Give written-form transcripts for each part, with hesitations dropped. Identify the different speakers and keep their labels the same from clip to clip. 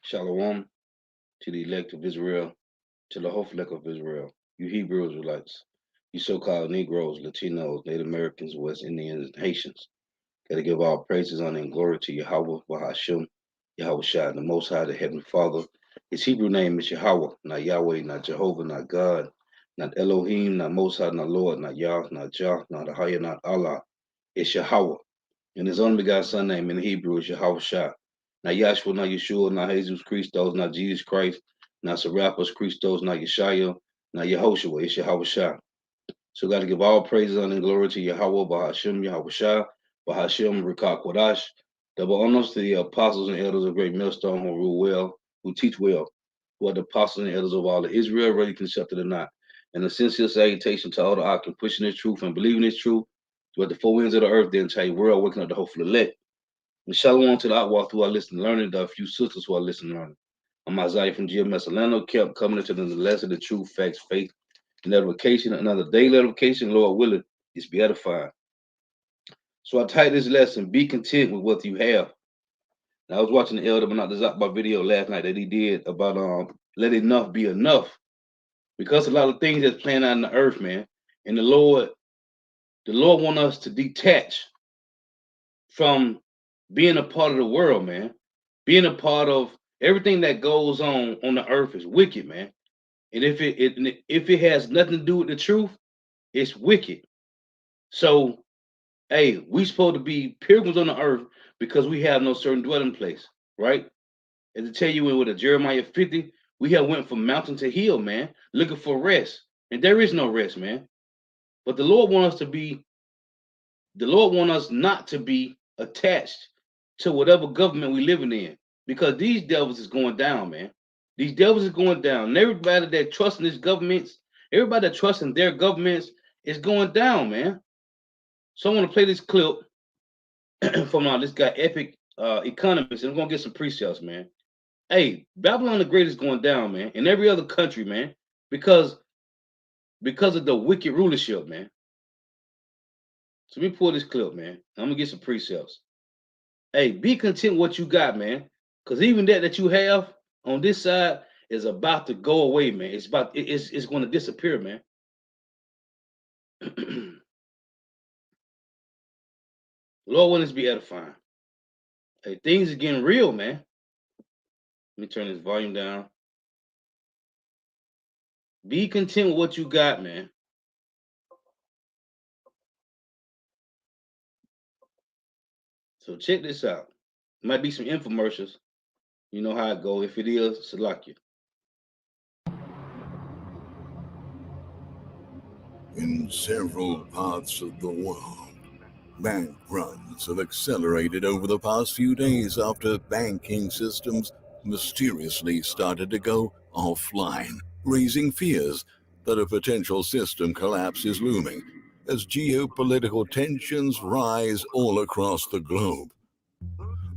Speaker 1: Shalom to the elect of Israel, to the whole flock of Israel, you Hebrew Israelites, you so-called Negroes, Latinos, Native Americans, West Indians, and Haitians. Gotta give all praises, honor, and glory to Yahweh, Bahashim, Yahweh Shai, the Most High, the Heavenly Father. His Hebrew name is Yahweh, not Yahweh, not Jehovah, not God, not Elohim, not Most High, not Lord, not Yah, not Jah, not Ahaya, not Allah. It's Yahweh. And his only begotten son name in Hebrew is Yahweh Shai. Not Yahshua, not Yeshua, not Jesus Christos, not Jesus Christ, not Serapis Christos, not Yeshaya, not Yehoshua. It's Yahweh Shai. So we got to give all praises and glory to Yahweh, Bahashim, Yahweh Shai, Bahashim, Rikak Kodash. Double honors to the apostles and elders of Great Millstone who rule well, who teach well, who are the apostles and elders of all of Israel, ready concepted or not. And a sincere salutation to all the Akim pushing this truth and believing this truth, to at the four winds of the earth, the entire world, waking up the hopeful elect. And shalom to the outwalk who are listening, learning, the few sisters who are listening, learning. I'm Isaiah from GMS Atlanta, kept coming into the lesson, the truth, facts, faith, and edification. Another daily edification, Lord willing, is be edified. So I titled this lesson, Be Content with What You Have. And I was watching the Elder Manat Zakba video last night that he did about let enough be enough. Because a lot of things that's playing out in the earth, man. And the Lord want us to detach from being a part of the world, man. Being a part of everything that goes on the earth is wicked, man. And if it has nothing to do with the truth, it's wicked. So, hey, we supposed to be pilgrims on the earth because we have no certain dwelling place, right? And to tell you with a Jeremiah 50, we have went from mountain to hill, man, looking for rest. And there is no rest, man. But the Lord want us not to be attached to whatever government we living in. Because these devils is going down, man. These devils is going down. And everybody that trusts in these governments, everybody that trusts in their governments is going down, man. So I want to play this clip from this guy, Epic Economist, and I'm gonna get some pre-sales, man. Hey, Babylon the Great is going down, man, in every other country, man, because of the wicked rulership, man. So let me pull this clip, man. I'm gonna get some pre-sales. Hey, be content with what you got, man, because even that you have on this side is about to go away, man. It's going to disappear, man. Lord, want us to be edifying. Hey, things are getting real, man. Let me turn this volume down. Be content with what you got, man. So check this out. Might be some infomercials. You know how it go. If it is, select you.
Speaker 2: In several parts of the world, bank runs have accelerated over the past few days after banking systems mysteriously started to go offline, raising fears that a potential system collapse is looming as geopolitical tensions rise all across the globe.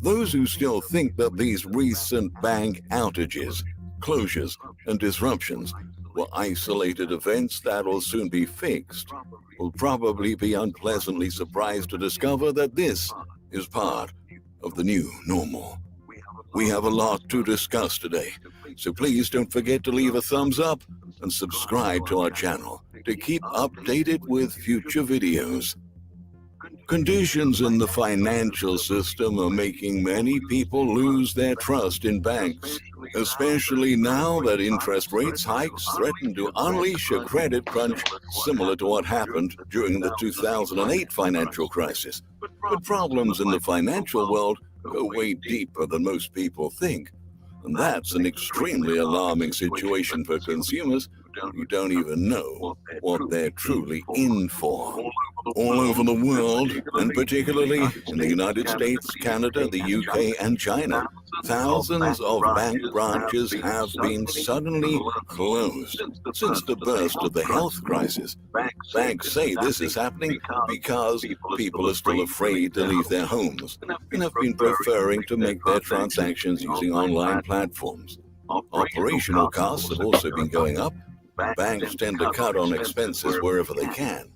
Speaker 2: Those who still think that these recent bank outages, closures, and disruptions were isolated events that will soon be fixed will probably be unpleasantly surprised to discover that this is part of the new normal. We have a lot to discuss today, so please don't forget to leave a thumbs up and subscribe to our channel to keep updated with future videos. Conditions in the financial system are making many people lose their trust in banks, especially now that interest rates hikes threaten to unleash a credit crunch similar to what happened during the 2008 financial crisis. But problems in the financial world go way deeper than most people think, and that's an extremely alarming situation for consumers who don't even know what they're truly in for. All over the world, and particularly in the United States, Canada, the UK, and China, thousands of bank branches have been suddenly closed since the burst of the health crisis. Banks say this is happening because people are still afraid to leave their homes and have been preferring to make their transactions using online platforms. Operational costs have also been going up. Banks tend to cut on expenses wherever they can.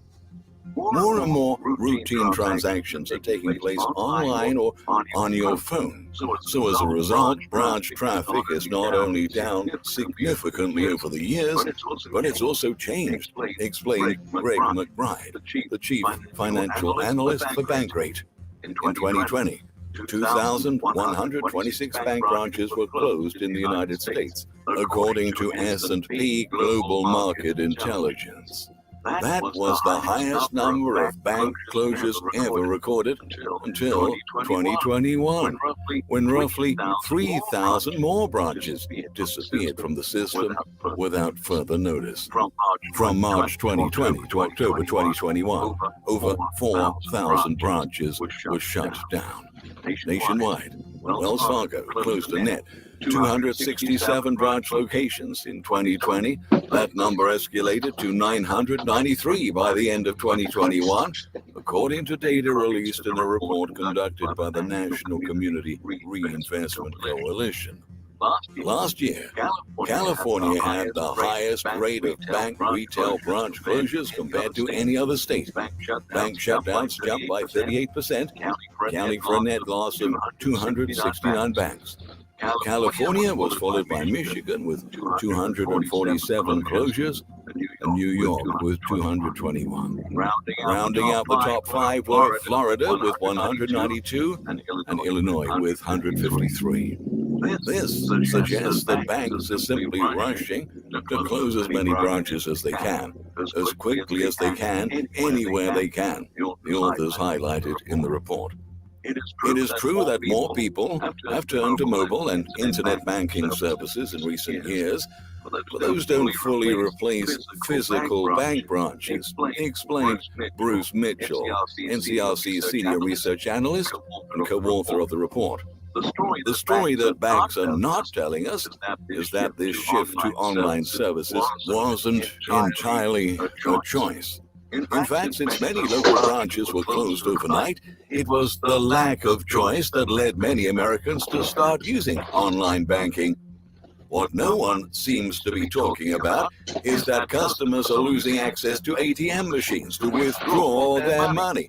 Speaker 2: More and more routine transactions are taking place online or on your phone. So as a result, branch traffic is not only down significantly over the years, but it's also changed, explained Greg McBride, the chief financial analyst for Bankrate. In 2020, 2,126 bank branches were closed in the United States, according to S&P Global Market Intelligence. That was the highest number of bank closures ever recorded until 2021, when roughly 3,000 more branches disappeared from the system without further notice. From March 2020 to October 2021, over 4,000 branches were shut down. Nationwide, Wells Fargo closed a net 267 branch locations in 2020. That number escalated to 993 by the end of 2021, according to data released in a report conducted by the National Community Reinvestment Coalition. Last year, California had the highest rate of bank retail branch closures compared to any other state. Bank shutdowns jumped by 38%, accounting for a net loss of 269 banks. California was followed by Michigan with 247 closures and New York with 221. Rounding out the top five were Florida with 192 and Illinois with 153. This suggests that banks are simply rushing to close as many branches as they can, as quickly as they can, anywhere they can, the authors highlighted in the report. It is true that more people have turned to mobile and internet banking services in recent years, but those don't fully replace physical bank branches, explained Bruce Mitchell, NCRC's senior research analyst and co-author of the report. The story that banks are not telling us is that this shift to online services wasn't entirely a choice. In fact, since many local branches were closed overnight, it was the lack of choice that led many Americans to start using online banking. What no one seems to be talking about is that customers are losing access to ATM machines to withdraw their money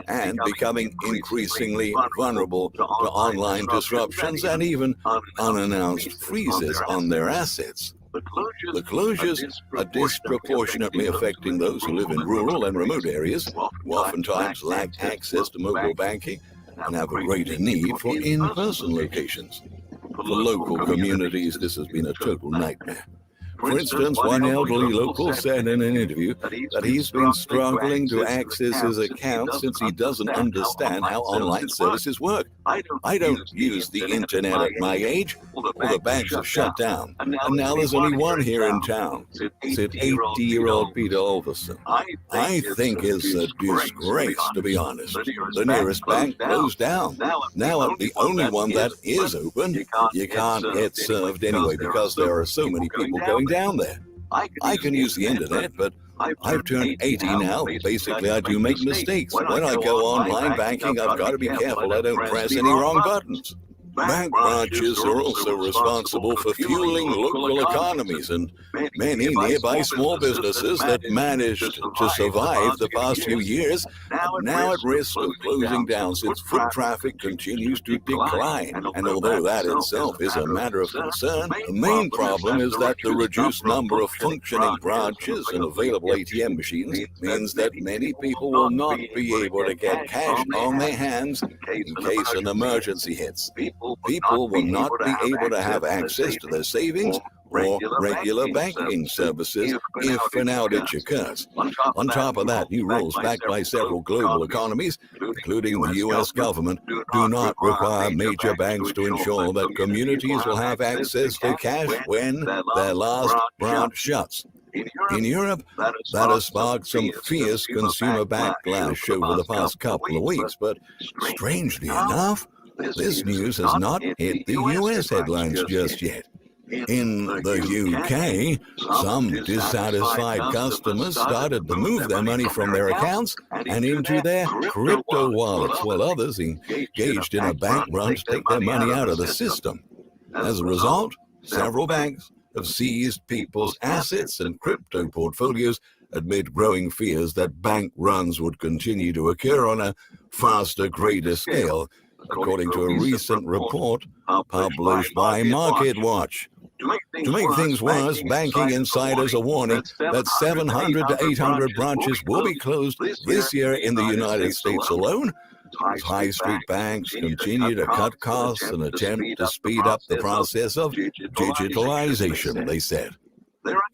Speaker 2: and becoming increasingly vulnerable to online disruptions and even unannounced freezes on their assets. The closures are disproportionately affecting those who live in rural and remote areas, who oftentimes lack access to mobile banking and have a greater need for in-person locations. For local communities, this has been a total nightmare. For instance, one elderly local said in an interview that he's been struggling to access his account since he doesn't understand how online services work. I don't use the internet at my age. Well, the banks have shut down, and now there's only one here in town, said 80-year-old Peter Olverson. I think it's a disgrace, to be honest. The nearest bank closed down. Now the only one that is open, you can't get served anyway because there are so many people going down there. I can use the internet, but I've turned 80 now. Basically, I do make mistakes. When I go online banking, I've got to be careful I don't press any wrong buttons. Bank branches are also responsible for fueling local economies, and many nearby small businesses that managed to survive the past few years are now at risk of closing down since foot traffic continues to decline. And although that itself is a matter of concern, the main problem is that the reduced number of functioning branches and available ATM machines means that many people will not be able to get cash on their hands in case an emergency hits. People will not be able to have access to their savings or regular banking services if an outage occurs. On top of that, new rules backed by several global economies, including the U.S. government, do not require major banks to ensure that communities will have access to cash when their last branch shuts. In Europe, that has sparked some fierce consumer backlash over the past couple of weeks, but strangely enough, this news has not hit the U.S. headlines just yet. In the UK, some dissatisfied customers started to move their money from their accounts and into their crypto wallets, while others engaged in a bank run to take their money out of the system. As a result, several banks have seized people's assets and crypto portfolios amid growing fears that bank runs would continue to occur on a faster, greater scale, according to a recent report published by MarketWatch. To make things worse, banking insiders are warning that 700 to 800 branches will be closed this year in the United States alone, as high street banks continue to cut costs and attempt to speed up the process of digitalization, they said.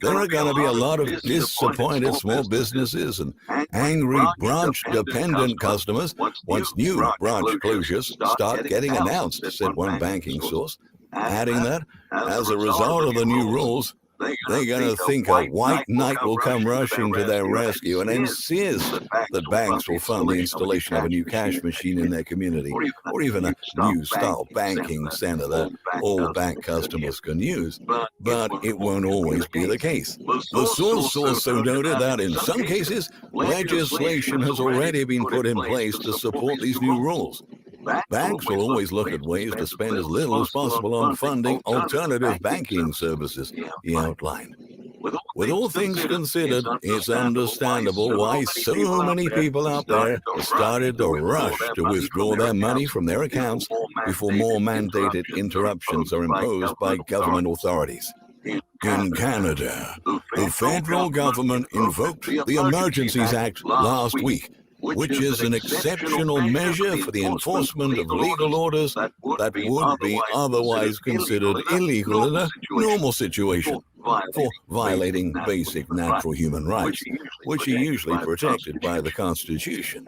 Speaker 2: There are going to be a lot of disappointed small businesses and angry branch-dependent customers once new branch closures start getting announced, said one banking source, adding that as a result of the new rules, they're going to think a white knight will come rushing to their rescue and insist that banks will fund the installation of a new cash machine in their community, or even a new style banking center that all bank customers can use. But it won't always be the case. The source also noted that in some cases, legislation has already been put in place to support these new rules. Banks will always look at ways to spend as little as possible on funding alternative banking services, he outlined. With all things considered, it's understandable why so many people out there started to rush to withdraw their money from their accounts before more mandated interruptions are imposed by government authorities. In Canada, the federal government invoked the Emergencies Act last week, which is an exceptional measure for the enforcement of legal orders that would be otherwise considered illegal in a normal situation, for violating basic natural human rights, which are usually protected by the Constitution.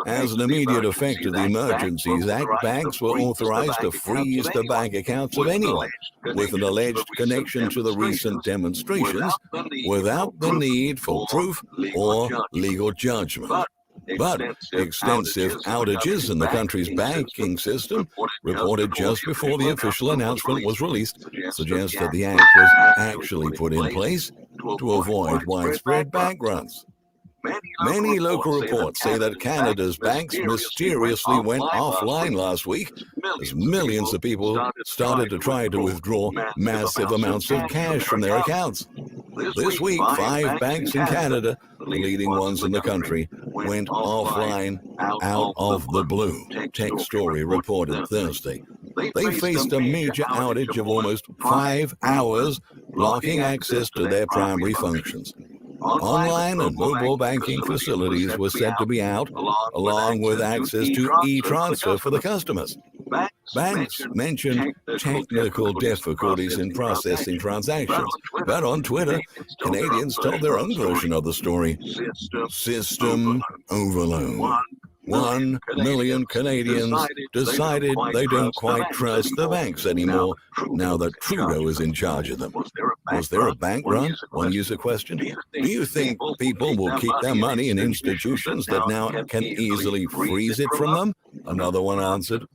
Speaker 2: As an immediate effect of the Emergencies Act, banks were authorized to freeze the bank accounts of anyone with an alleged connection to the recent demonstrations without the need for proof or legal judgment. But extensive outages in the country's banking system, reported just before the official announcement was released, suggest that the act was actually put in place to avoid widespread bank runs. Many local reports say that Canada's banks mysteriously went offline last week as millions of people started to try to withdraw massive amounts of cash from their accounts. This week, 5 banks in Canada, the leading ones in the country, went offline out of the blue, Tech Story reported Thursday. They faced a major outage of almost 5 hours, blocking access to their primary functions. Online and mobile banking facilities were said to be out, along with access to e-transfer for the customers. Banks mentioned technical difficulties in processing transactions, but on Twitter, Canadians told their own version of the story. System overload. 1 million Canadians decided they don't quite trust the banks anymore now that Trudeau is in charge of them. Was there a bank run? One user questioned. Do you think people will keep their money in institutions that now can easily freeze it from them? Another one answered.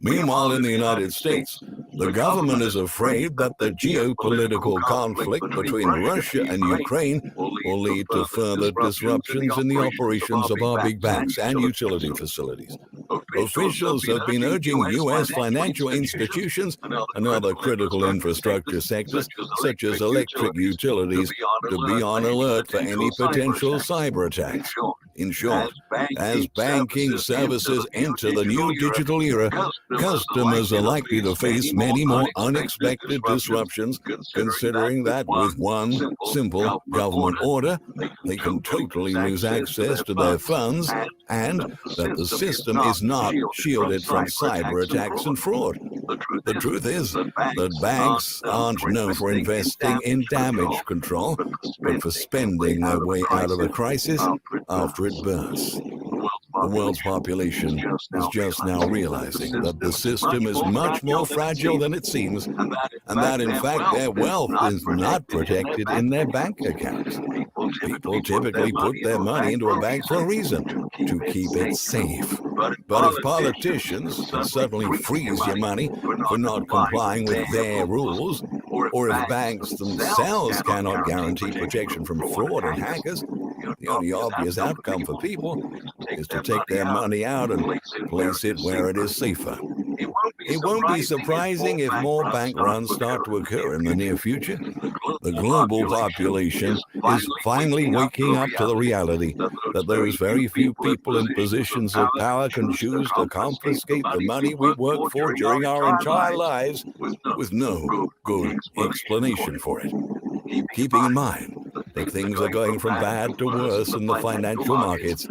Speaker 2: Meanwhile, in the United States, the government is afraid that the geopolitical conflict between Russia and Ukraine will lead to further disruptions in the operations of our big banks and utility facilities. Officials have been urging U.S. financial institutions and other critical infrastructure sectors, such as electric utilities, to be on alert for any potential cyber attacks. In short, as banking services enter the new digital era, customers are likely to face many more unexpected disruptions, considering that with one simple government order, they can totally lose access to their funds, and that the system is not shielded from cyber attacks and fraud. The truth is that banks aren't known for investing in damage control, but for spending their way out of a crisis after it bursts. The world's population is just now realizing that the system is much more fragile than it seems, and that in fact their wealth is not protected in their bank accounts. People typically put their money into a bank for a reason, to keep it safe. But if politicians can suddenly freeze your money for not complying with their rules, or if banks themselves cannot guarantee protection from fraud and hackers, the only obvious outcome for people is to take their money out and place it where it is safer. It won't be surprising if more bank runs start to occur in the near future. The global population is finally waking up to the reality that those very few people in positions of power can choose to confiscate the money we worked for during our entire lives with no good explanation for it. Keeping in mind that things are going from bad to worse in the financial markets,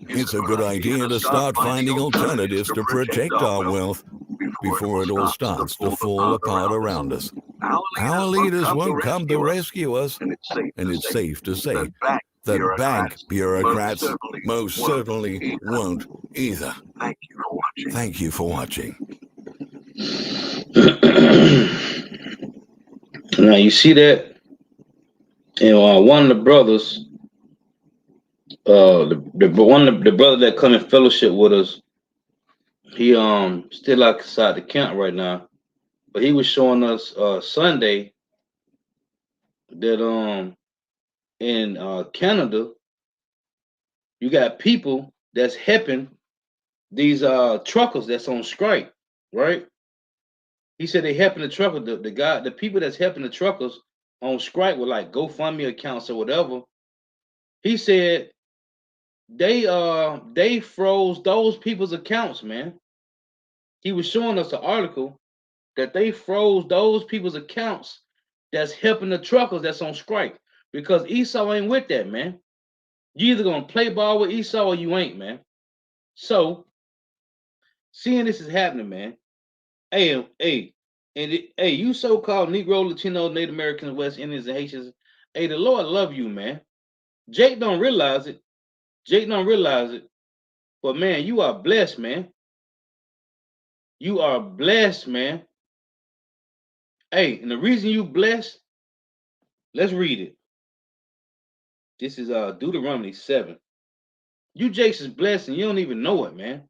Speaker 2: it's a good idea to start finding alternatives to protect our wealth before it all starts to fall apart around us. Our leaders won't come to rescue us, and it's safe to say that bank bureaucrats most certainly won't either. Thank you for watching.
Speaker 1: Now you see that, one of the brothers, the brother that come in fellowship with us, he still outside the camp right now, but he was showing us Sunday that in Canada you got people that's helping these truckers that's on strike, right? He said they helping the trucker, the people that's helping the truckers on strike with like GoFundMe accounts or whatever. He said they froze those people's accounts, man. He was showing us an article that they froze those people's accounts that's helping the truckers that's on strike because Esau ain't with that, man. You either gonna play ball with Esau or you ain't, man. So seeing this is happening, man. Hey, you so-called Negro, Latino, Native Americans, West Indians, and Haitians. Hey, the Lord love you, man. Jake don't realize it. But man, you are blessed, man. You are blessed, man. Hey, and the reason you blessed, let's read it. This is Deuteronomy 7. You Jakes is blessed and you don't even know it, man.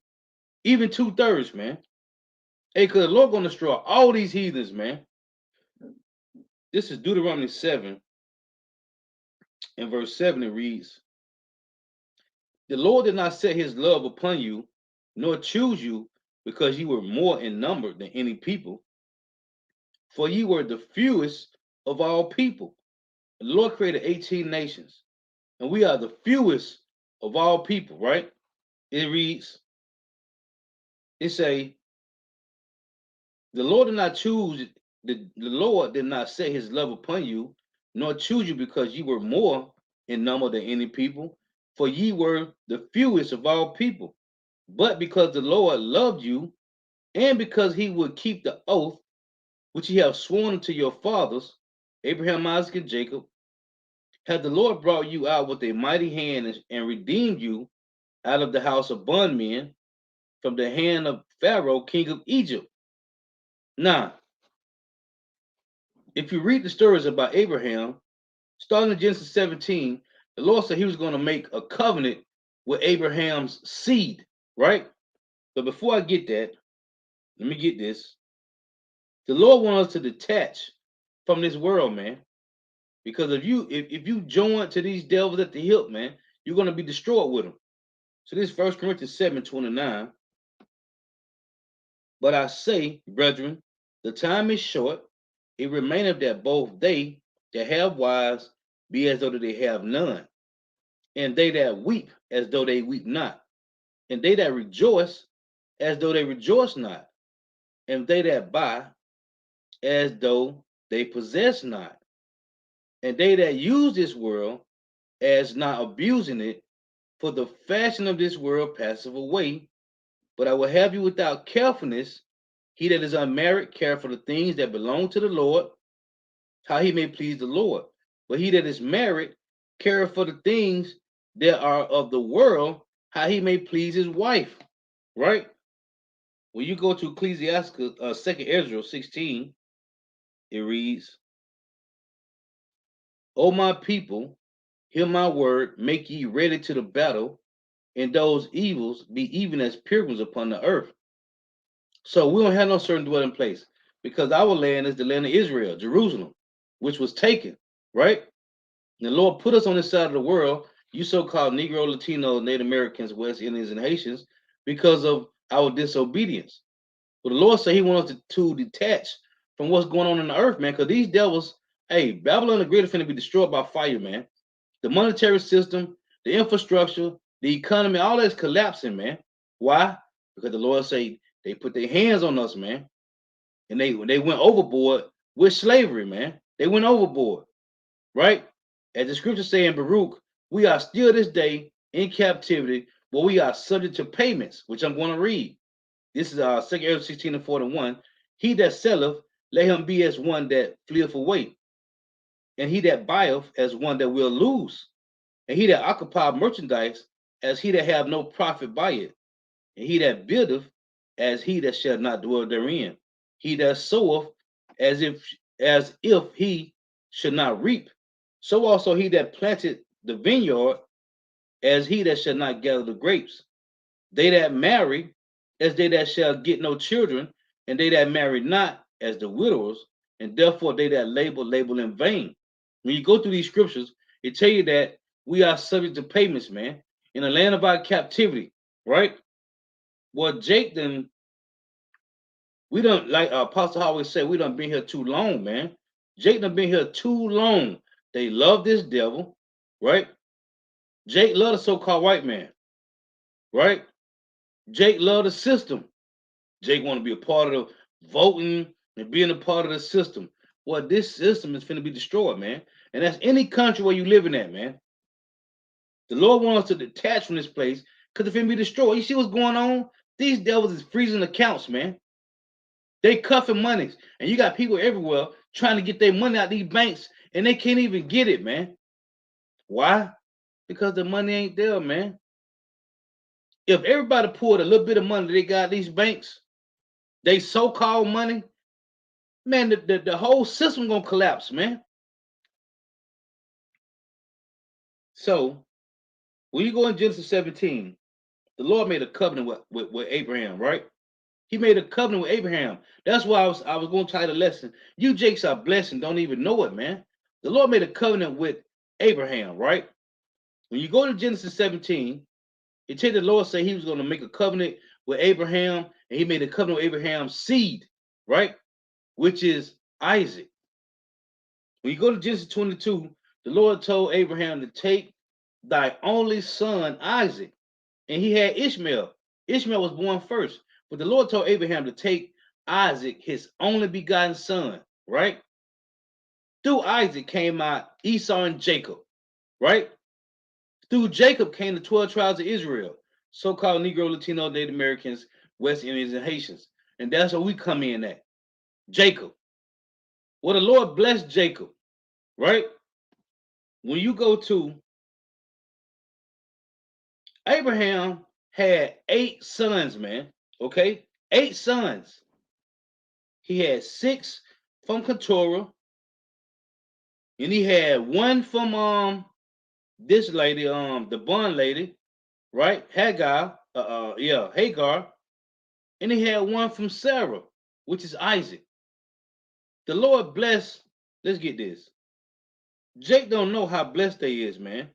Speaker 1: Even 2/3, man. Hey, cause the Lord gonna destroy all these heathens, man. This is Deuteronomy 7. In verse 7 it reads, the Lord did not set his love upon you, nor choose you, because you were more in number than any people. For you were the fewest of all people. The Lord created 18 nations, and we are the fewest of all people, right? It reads, it say, the Lord did not choose, the Lord did not set his love upon you, nor choose you because you were more in number than any people, for ye were the fewest of all people. But because the Lord loved you, and because he would keep the oath which he have sworn unto your fathers, Abraham, Isaac, and Jacob, had the Lord brought you out with a mighty hand and redeemed you out of the house of bondmen from the hand of Pharaoh, king of Egypt. Now, if you read the stories about Abraham, starting in Genesis 17, the Lord said he was going to make a covenant with Abraham's seed, right? But before I get that, let me get this. The Lord wants us to detach from this world, man. Because if you join to these devils at the hip, man, you're going to be destroyed with them. So this is 1 Corinthians 7:29. But I say, brethren, the time is short. It remaineth that both they that have wives be as though they have none, and they that weep as though they weep not, and they that rejoice as though they rejoice not, and they that buy as though they possess not, and they that use this world as not abusing it, for the fashion of this world passeth away. But I will have you without carefulness. He that is unmarried, care for the things that belong to the Lord, how he may please the Lord. But he that is married, care for the things that are of the world, how he may please his wife. Right? When you go to Ecclesiastes, 2nd Ezra 16, it reads, O my people, hear my word, make ye ready to the battle, and those evils be even as pilgrims upon the earth. So we don't have no certain dwelling place because our land is the land of Israel, Jerusalem, which was taken, right? And the Lord put us on this side of the world, you so-called Negro, Latino, Native Americans, West Indians, and Haitians, because of our disobedience. But the Lord said He wants us to detach from what's going on in the earth, man. Because these devils, hey, Babylon the Great is finna be destroyed by fire, man. The monetary system, the infrastructure, the economy, all that's collapsing, man. Why? Because the Lord say they put their hands on us, man, and they went overboard with slavery, man. They went overboard, right? As the scriptures say in Baruch, we are still this day in captivity, but we are subject to payments, which I'm going to read. This is 2 Ezra 16 and 41. He that selleth, let him be as one that fleeth away, and he that buyeth as one that will lose, and he that occupieth merchandise as he that have no profit by it, and he that buildeth as he that shall not dwell therein, he that soweth as if he should not reap, so also he that planted the vineyard as he that shall not gather the grapes. They that marry as they that shall get no children, and they that marry not as the widowers, and therefore they that labor in vain. When you go through these scriptures, it tell you that we are subject to payments, man, in the land of our captivity, right? Well, Jake then we don't like Apostle always said we done been here too long, man. Jake done been here too long. They love this devil, right? Jake love the so-called white man, right? Jake love the system. Jake want to be a part of the voting and being a part of the system. Well, this system is finna be destroyed, man. And that's any country where you living at, man. The Lord wants us to detach from this place because it's finna be destroyed. You see what's going on? These devils is freezing accounts, man. They cuffing monies, and you got people everywhere trying to get their money out these banks, and they can't even get it, man. Why? Because the money ain't there, man. If everybody poured a little bit of money they got these banks, they so-called money, man, the whole system gonna collapse, man. So when you go in Genesis 17, the Lord made a covenant with Abraham, right? He made a covenant with Abraham. That's why I was going to title the lesson. You Jakes are blessed and don't even know it, man. The Lord made a covenant with Abraham, right? When you go to Genesis 17, it tells the Lord say he was going to make a covenant with Abraham, and he made a covenant with Abraham's seed, right? Which is Isaac. When you go to Genesis 22, the Lord told Abraham to take thy only son Isaac, and he had Ishmael. Ishmael was born first, but the Lord told Abraham to take Isaac, his only begotten son, right? Through Isaac came out Esau and Jacob, right? Through Jacob came the 12 tribes of Israel, so-called Negro, Latino, Native Americans, West Indians, and Haitians. And that's where we come in at. Jacob. Well, the Lord blessed Jacob, right? When you go to Abraham had 8 sons, man. Okay? 8 sons. He had 6 from Keturah, and he had 1 from this lady, the bond lady, right? Hagar, Hagar, and he had 1 from Sarah, which is Isaac. The Lord bless. Let's get this. Jake don't know how blessed they is, man.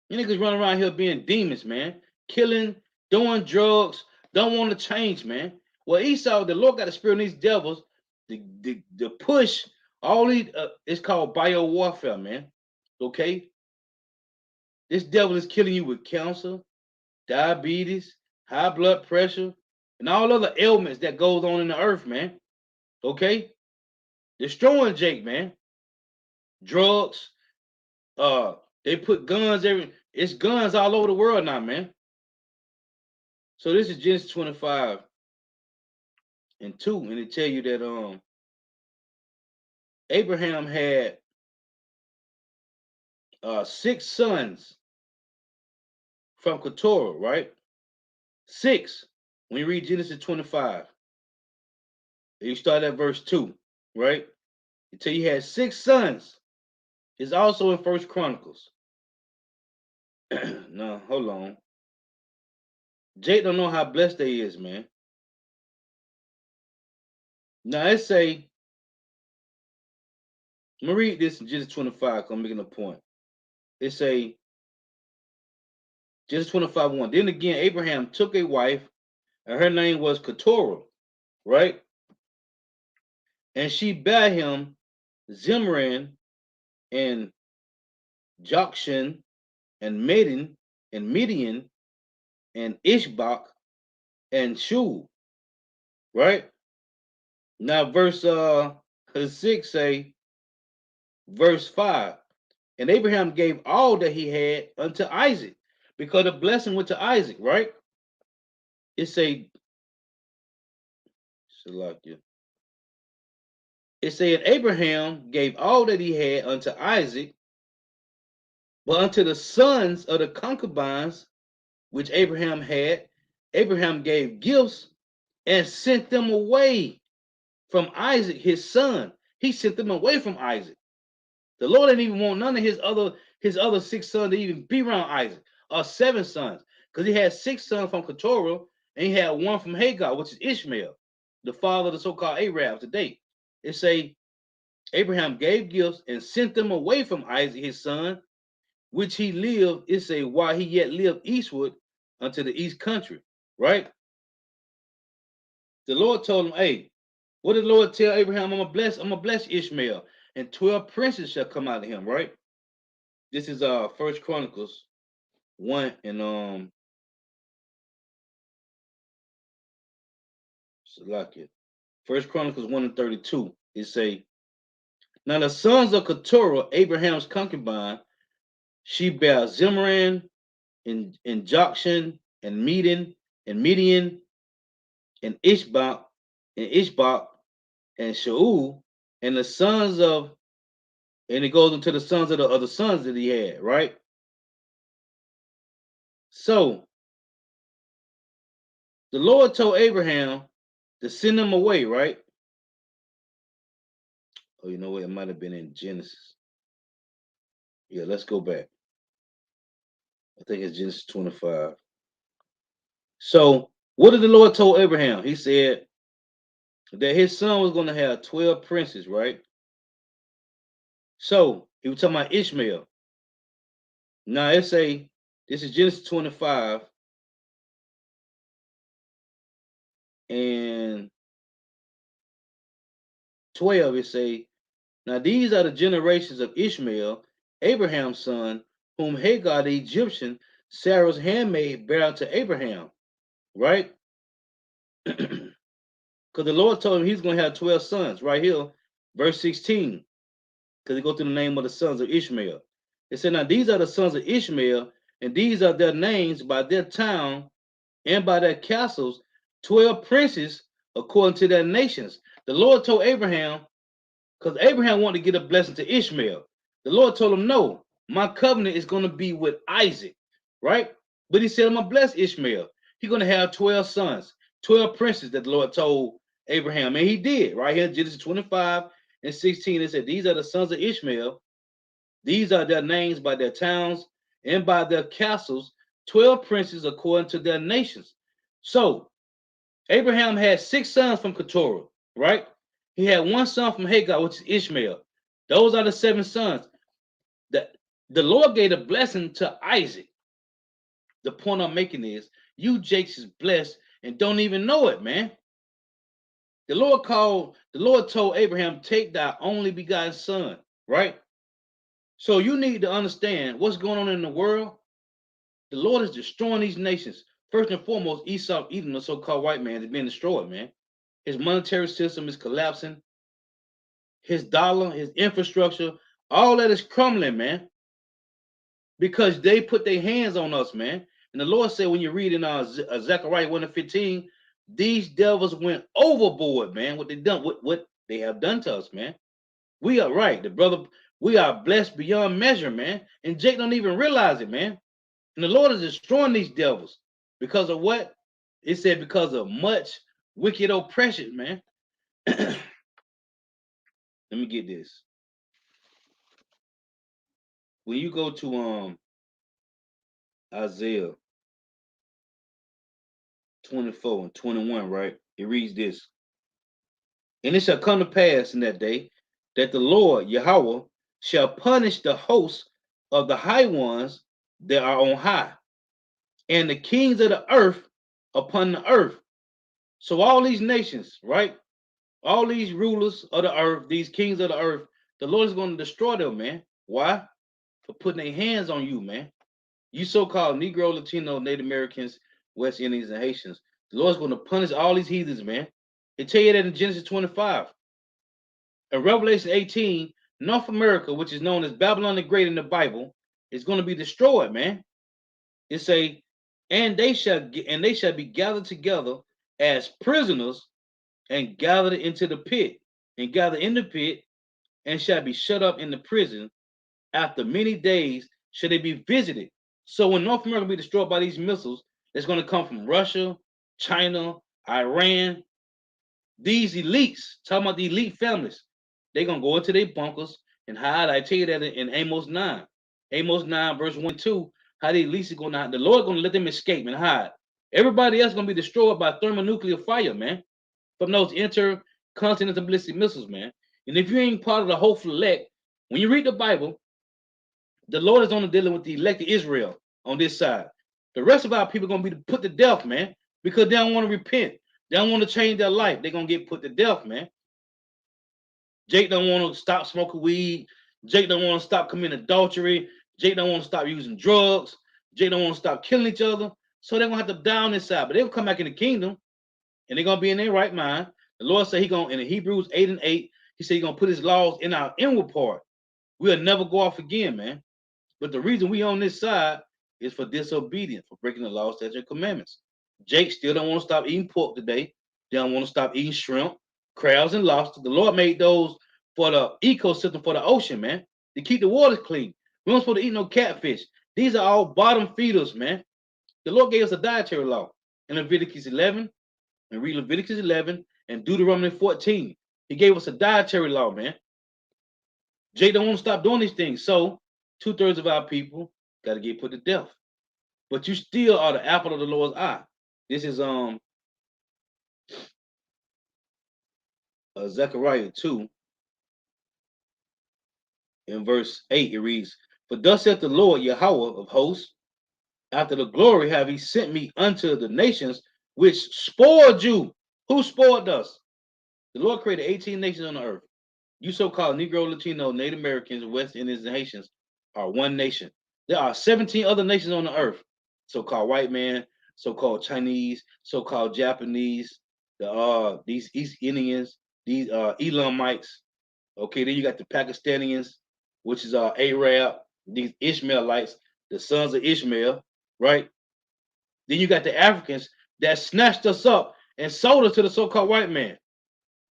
Speaker 1: You niggas run around here being demons, man. Killing, doing drugs, don't want to change, man. Well, Esau, the Lord got a spirit in these devils. The push, all these, it's called bio warfare, man. Okay? This devil is killing you with cancer, diabetes, high blood pressure, and all other ailments that goes on in the earth, man. Okay? Destroying Jake, man. Drugs, they put guns it's guns all over the world now, man. So this is Genesis 25 and 2, and it tell you that Abraham had 6 sons from Keturah, right? 6. When you read Genesis 25, and you start at verse 2, right? It tell you he had 6 sons. It's also in First Chronicles. No, hold on. Jake don't know how blessed they is, man. Now it say, I'm gonna read this in Genesis 25 because I'm making a point. It say, Genesis 25:1. Then again, Abraham took a wife, and her name was Keturah. right? And she bare him Zimran and Jokshan and Midian and Ishbak and Shul, right? Now verse 6 say, verse 5, and Abraham gave all that he had unto Isaac, because the blessing went to Isaac, right? It say, Salakia. It said Abraham gave all that he had unto Isaac, but unto the sons of the concubines which Abraham had, Abraham gave gifts and sent them away from Isaac, his son. He sent them away from Isaac. The Lord didn't even want none of his other 6 sons to even be around Isaac, or 7 sons, because he had 6 sons from Keturah, and he had one from Hagar, which is Ishmael, the father of the so-called Arabs today. It say Abraham gave gifts and sent them away from Isaac his son, which he lived. It say while he yet lived eastward unto the east country. Right. The Lord told him, "Hey, what did the Lord tell Abraham? I'm gonna bless Ishmael, and 12 princes shall come out of him." Right. This is First Chronicles 1 and Salakia. First Chronicles 1 and 32. It say, now the sons of Keturah, Abraham's concubine, she bare Zimran and Jokshan and Midian and Ishbak and Shaul, and the sons of, and it goes into the sons of the other sons that he had, right? So the Lord told Abraham to send them away, right? Oh, you know what? It might have been in Genesis. Yeah, let's go back. I think it's Genesis 25. So what did the Lord told Abraham? He said that his son was going to have 12 princes, right? So he was talking about Ishmael. Now it say, this is Genesis 25 and 12. It say, now these are the generations of Ishmael, Abraham's son, whom Hagar the Egyptian, Sarah's handmaid, bare unto Abraham, right? Because the Lord told him he's going to have 12 sons, right here, verse 16, because he go through the name of the sons of Ishmael. It said, now these are the sons of Ishmael, and these are their names by their town and by their castles, 12 princes according to their nations. The Lord told Abraham, because Abraham wanted to get a blessing to Ishmael. The Lord told him, no, my covenant is going to be with Isaac, right? But he said, I'm going to bless Ishmael. He's going to have 12 sons, 12 princes that the Lord told Abraham. And he did, right here, Genesis 25 and 16. It said, these are the sons of Ishmael. These are their names by their towns and by their castles, 12 princes according to their nations. So Abraham had 6 sons from Keturah, right? He had 1 son from Hagar, which is Ishmael. Those are the 7 sons. The Lord gave a blessing to Isaac. The point I'm making is you Jakes is blessed and don't even know it, man. The Lord told Abraham, take thy only begotten son, right? So you need to understand what's going on in the world. The Lord is destroying these nations. First and foremost, Esau, Edom, the so-called white man, is being destroyed, man. His monetary system is collapsing. His dollar, his infrastructure, all that is crumbling, man. Because they put their hands on us, man. And the Lord said, when you read in Zechariah 1 and 15, these devils went overboard, man. What they done, what they have done to us, man. We are right, the brother. We are blessed beyond measure, man. And Jake don't even realize it, man. And the Lord is destroying these devils because of what? It said because of much wicked oppression, man. Let me get this. When you go to Isaiah 24 and 21, right? It reads this. And it shall come to pass in that day that the Lord Yahweh shall punish the hosts of the high ones that are on high, and the kings of the earth upon the earth. So all these nations, right? All these rulers of the earth, these kings of the earth, the Lord is going to destroy them, man. Why? For putting their hands on you, man. You so-called Negro, Latino, Native Americans, West Indians, and Haitians. The Lord's going to punish all these heathens, man. They tell you that in Genesis 25. In Revelation 18, North America, which is known as Babylon the Great in the Bible, is going to be destroyed, man. It say, and they shall be gathered together as prisoners and gathered into the pit, and gathered in the pit, and shall be shut up in the prison. After many days shall they be visited. So when North America be destroyed by these missiles, that's going to come from Russia, China, Iran, these elites, talking about the elite families, they're going to go into their bunkers and hide. I tell you that in Amos 9. Amos 9, verse 1 and 2, how the elites are going to hide. The Lord going to let them escape and hide. Everybody else going to be destroyed by thermonuclear fire, man, from those intercontinental ballistic missiles, man. And if you ain't part of the hopeful elect, when you read the Bible, the Lord is only dealing with the elected Israel on this side. The rest of our people are going to be put to death, man, because they don't want to repent. They don't want to change their life. They're going to get put to death, man. Jake don't want to stop smoking weed. Jake don't want to stop committing adultery. Jake don't want to stop using drugs. Jake don't want to stop killing each other. So they're going to have to die on this side. But they'll come back in the kingdom, and they're going to be in their right mind. The Lord said he going to, in Hebrews 8 and 8, he said he's going to put his laws in our inward part. We'll never go off again, man. But the reason we on this side is for disobedience, for breaking the law, statutes, and commandments. Jake still don't want to stop eating pork today. They don't want to stop eating shrimp, crabs, and lobster. The Lord made those for the ecosystem for the ocean, man, to keep the waters clean. We don't supposed to eat no catfish. These are all bottom feeders, man. The Lord gave us a dietary law in Leviticus 11, and read Leviticus 11 and Deuteronomy 14. He gave us a dietary law, man. Jake don't want to stop doing these things. So 2/3 of our people got to get put to death. But you still are the apple of the Lord's eye. This is Zechariah 2 in verse 8. It reads, "For thus saith the Lord Yahweh of hosts, after the glory have he sent me unto the nations which spoiled you." Who spoiled us? The Lord created 18 nations on the earth. You so-called Negro, Latino, Native Americans, West Indians, and Haitians are one nation. There are 17 other nations on the earth. So-called white man, so-called Chinese, so-called Japanese, these East Indians, these Elamites. Okay, then you got the Pakistanians, which is Arab, these Ishmaelites, the sons of Ishmael, right? Then you got the Africans that snatched us up and sold us to the so-called white man.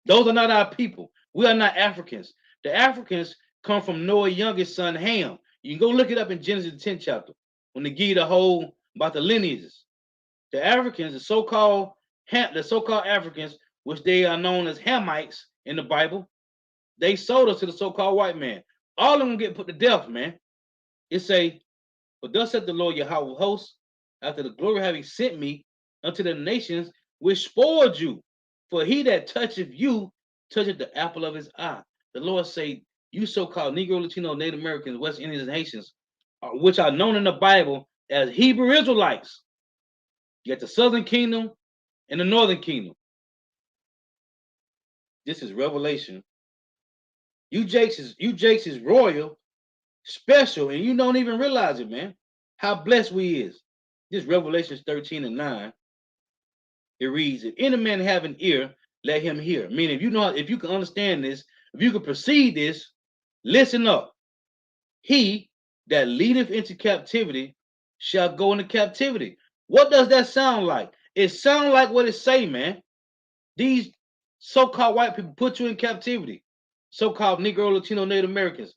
Speaker 1: Those are not our people. We are not Africans. The Africans come from Noah's youngest son, Ham. You can go look it up in Genesis 10th chapter when they give you the whole about the lineages. The Africans, the so-called Africans, which they are known as Hamites in the Bible, they sold us to the so-called white man. All of them get put to death, man. It say, "But thus saith the Lord Yahweh of hosts, after the glory have he sent me unto the nations which spoiled you. For he that toucheth you toucheth the apple of his eye." The Lord say, you so-called Negro, Latino, Native Americans, West Indians, and Haitians, which are known in the Bible as Hebrew Israelites. You got the Southern Kingdom and the Northern Kingdom. This is Revelation. You Jakes is royal, special, and you don't even realize it, man. How blessed we is. This Revelation 13 and 9. It reads, "If any man have an ear, let him hear." Meaning, if you can understand this, if you can perceive this, listen up. He that leadeth into captivity shall go into captivity. What does that sound like? It sounds like what it say, man. These so-called white people put you in captivity. So-called Negro, Latino, Native Americans.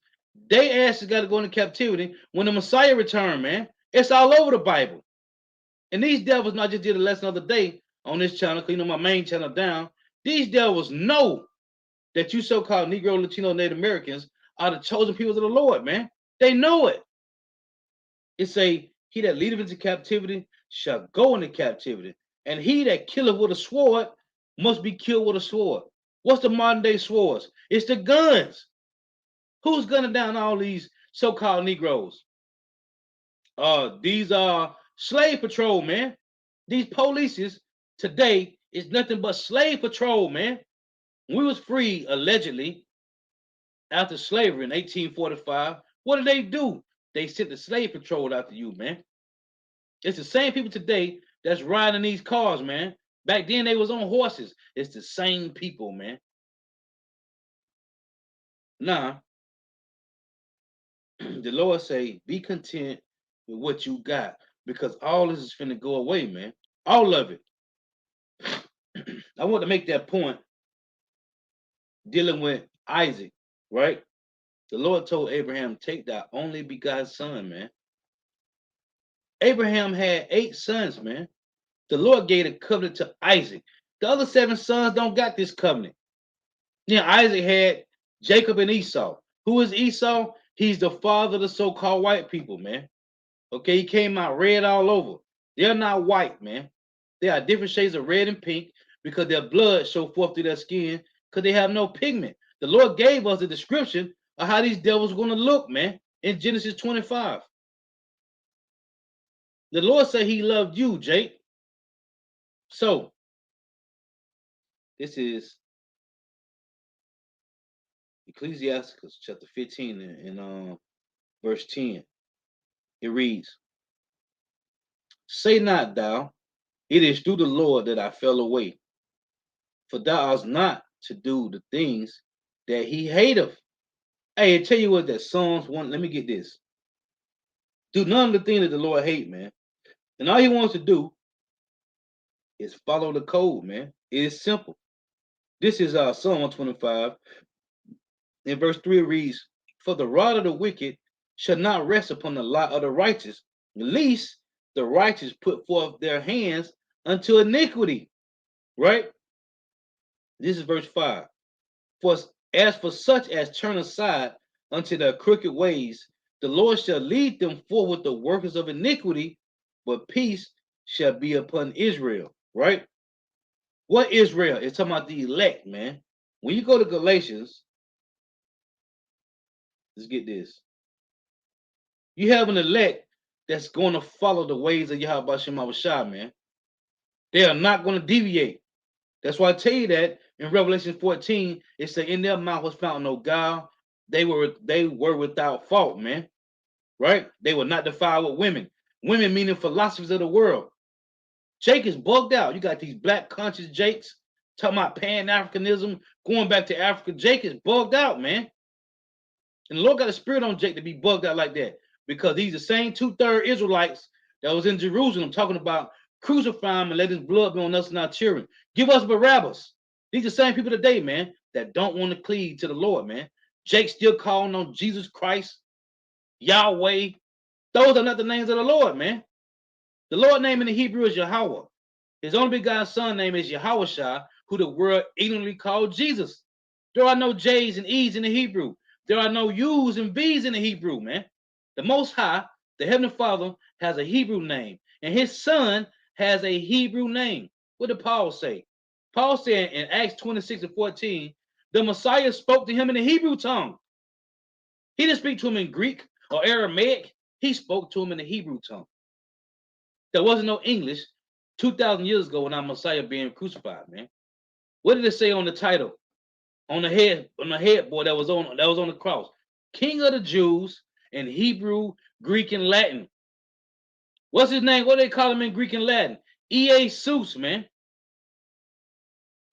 Speaker 1: They asses got to go into captivity when the Messiah return, man. It's all over the Bible. And these devils not just did a lesson the other day on this channel, because you know my main channel down. These devils know that you so-called Negro, Latino, Native Americans are the chosen people of the Lord, man. They know it. It say, "He that leadeth into captivity shall go into captivity, and he that killeth with a sword must be killed with a sword." What's the modern day swords? It's the guns. Who's gunning down all these so-called Negroes? These are slave patrol, man. These polices today It's nothing but slave patrol, man. When we was free, allegedly, after slavery in 1845, what did they do? They sent the slave patrol after you, man. It's the same people today that's riding these cars, man. Back then they was on horses. It's the same people, man. Now, the Lord say, be content with what you got, because all this is finna go away, man. All of it. I want to make that point dealing with Isaac, right? The Lord told Abraham, take thy only begotten son, man. Abraham had 8 sons, man. The Lord gave a covenant to Isaac. The other 7 sons don't got this covenant. Now, Isaac had Jacob and Esau. Who is Esau? He's the father of the so-called white people, man. Okay, he came out red all over. They're not white, man. They are different shades of red and pink because their blood show forth through their skin because they have no pigment. The Lord gave us a description of how these devils are going to look, man, in Genesis 25. The Lord said he loved you, Jake. So, this is Ecclesiasticus chapter 15 and verse 10. It reads, say not thou, it is through the Lord that I fell away, for thou art not to do the things that he hateth. Hey, I tell you what, that Psalms 1, let me get this. Do none of the things that the Lord hate, man. And all he wants to do is follow the code, man. It is simple. This is Psalm 125. In verse 3 it reads, for the rod of the wicked shall not rest upon the lot of the righteous, lest the righteous put forth their hands unto iniquity. Right? This is verse 5. For as for such as turn aside unto their crooked ways, the Lord shall lead them forward the workers of iniquity, but peace shall be upon Israel. Right? What Israel? It's talking about the elect, man. When you go to Galatians, let's get this. You have an elect that's going to follow the ways of Yahweh Shem Shah, man. They are not going to deviate. That's why I tell you that in Revelation 14, it said, in their mouth was found no guile. They were without fault, man. Right? They were not defiled with women. Women meaning philosophies of the world. Jake is bugged out. You got these black conscious Jakes talking about Pan-Africanism, going back to Africa. Jake is bugged out, man. And the Lord got a spirit on Jake to be bugged out like that, because he's the same 2/3 Israelites that was in Jerusalem talking about crucify him and let his blood be on us and our children. Give us Barabbas. These are the same people today, man, that don't want to cleave to the Lord, man. Jake still calling on Jesus Christ, Yahweh. Those are not the names of the Lord, man. The Lord name in the Hebrew is Yahweh. His only begotten son name is Yahushua, who the world ignorantly called Jesus. There are no J's and E's in the Hebrew. There are no U's and V's in the Hebrew, man. The Most High, the Heavenly Father, has a Hebrew name, and his son has a Hebrew name. What did Paul say? Paul said in Acts 26 and 14, the Messiah spoke to him in the Hebrew tongue. He didn't speak to him in Greek or Aramaic. He spoke to him in the Hebrew tongue. There wasn't no English 2,000 years ago when our Messiah being crucified, man. What did it say on the title? On the headboard that was on the cross? King of the Jews in Hebrew, Greek, and Latin. What's his name? What do they call him in Greek and Latin? Jesus, man.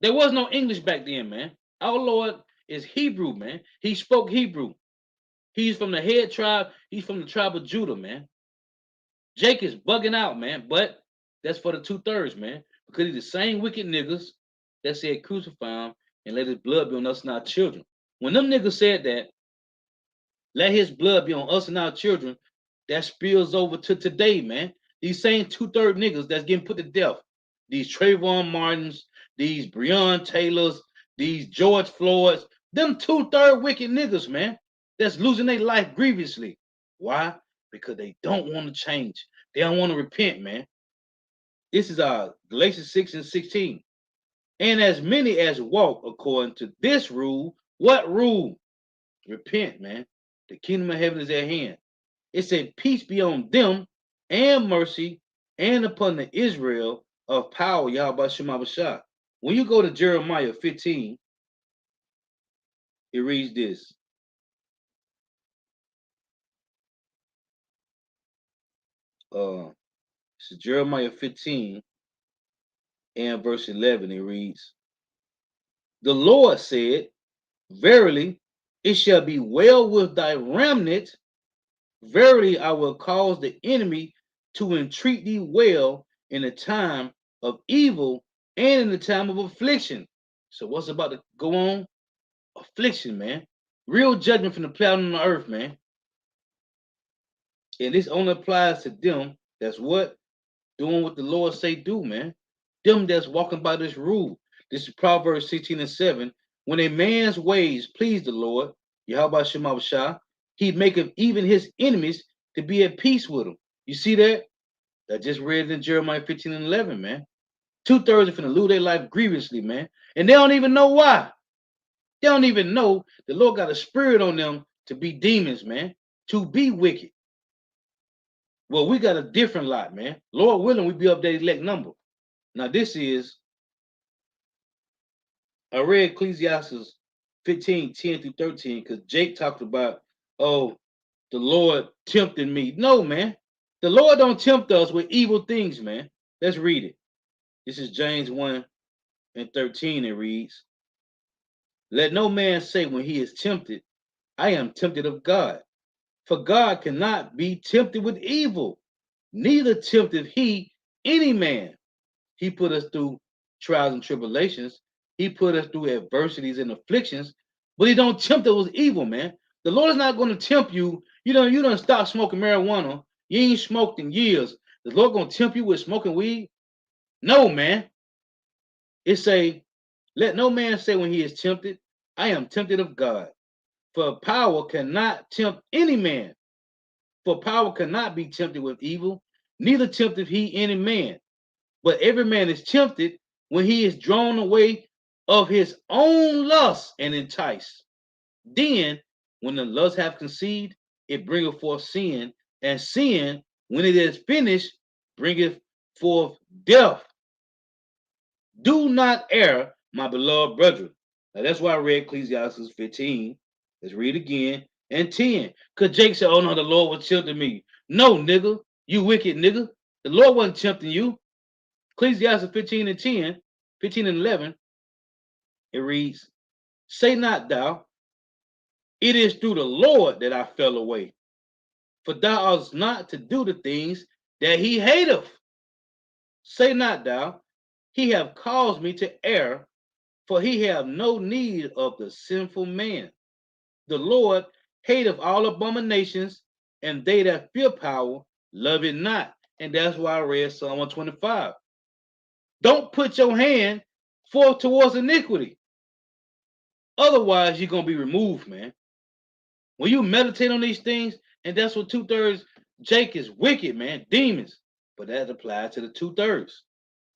Speaker 1: There was no English back then, man. Our Lord is Hebrew, man. He spoke Hebrew. He's from the head tribe. He's from the tribe of Judah, man. Jake is bugging out, man. But that's for the 2/3, man. Because he's the same wicked niggas that said crucify him and let his blood be on us and our children. When them niggas said that, let his blood be on us and our children, that spills over to today, man. These same 2/3 niggas that's getting put to death. These Trayvon Martins, these Breonna Taylors, these George Floyds, them 2/3 wicked niggas, man, that's losing their life grievously. Why? Because they don't want to change. They don't want to repent, man. This is Galatians 6 and 16. And as many as walk according to this rule, what rule? Repent, man. The kingdom of heaven is at hand. It said, peace be on them and mercy and upon the Israel of power, Yahweh Shema Bashah. When you go to Jeremiah 15, it reads this. It's Jeremiah 15 and verse 11. It reads, "The Lord said, Verily, it shall be well with thy remnant. Verily, I will cause the enemy to entreat thee well in the time of evil and in the time of affliction." So what's about to go on? Affliction, man. Real judgment from the planet on the earth, man. And this only applies to them that's what? Doing what the Lord say do, man. Them that's walking by this rule. This is Proverbs 16 and 7. When a man's ways please the Lord, Yahweh Shema Shah, he maketh even his enemies to be at peace with him. You see that? I just read it in Jeremiah 15 and 11, man. 2/3 are finna lose their life grievously, man. And they don't even know why. They don't even know the Lord got a spirit on them to be demons, man, to be wicked. Well, we got a different lot, man. Lord willing, we be up that elect number. Now, this is, I read Ecclesiastes 15, 10 through 13, because Jake talked about, oh, the Lord tempted me. No, man. The Lord don't tempt us with evil things, man. Let's read it. This is James 1 and 13. It reads, "Let no man say when he is tempted, I am tempted of God. For God cannot be tempted with evil, neither tempteth he any man." He put us through trials and tribulations. He put us through adversities and afflictions, but he don't tempt us with evil, man. The Lord is not going to tempt you. You don't stop smoking marijuana. You ain't smoked in years. The Lord going to tempt you with smoking weed? No, man. It say, let no man say when he is tempted, I am tempted of God. For power cannot tempt any man. For power cannot be tempted with evil, neither tempteth he any man. But every man is tempted when he is drawn away of his own lust and enticed. Then, when the lust hath conceived, it bringeth forth sin, and sin, when it is finished, bringeth forth death. Do not err, my beloved brethren. Now that's why I read Ecclesiastes 15. Let's read again. And 10. Because Jake said, oh no, the Lord was tempting me. No, nigga, you wicked nigga. The Lord wasn't tempting you. Ecclesiastes 15 and 10, 15 and 11, it reads, "Say not thou, it is through the Lord that I fell away. For thou oughtest not to do the things that he hateth. Say not thou, he have caused me to err, for he have no need of the sinful man. The Lord hateth all abominations, and they that fear power love it not." And that's why I read Psalm 125. Don't put your hand forth towards iniquity. Otherwise, you're going to be removed, man. When you meditate on these things, and that's what 2/3 Jake is wicked, man, demons. But that applies to the 2/3.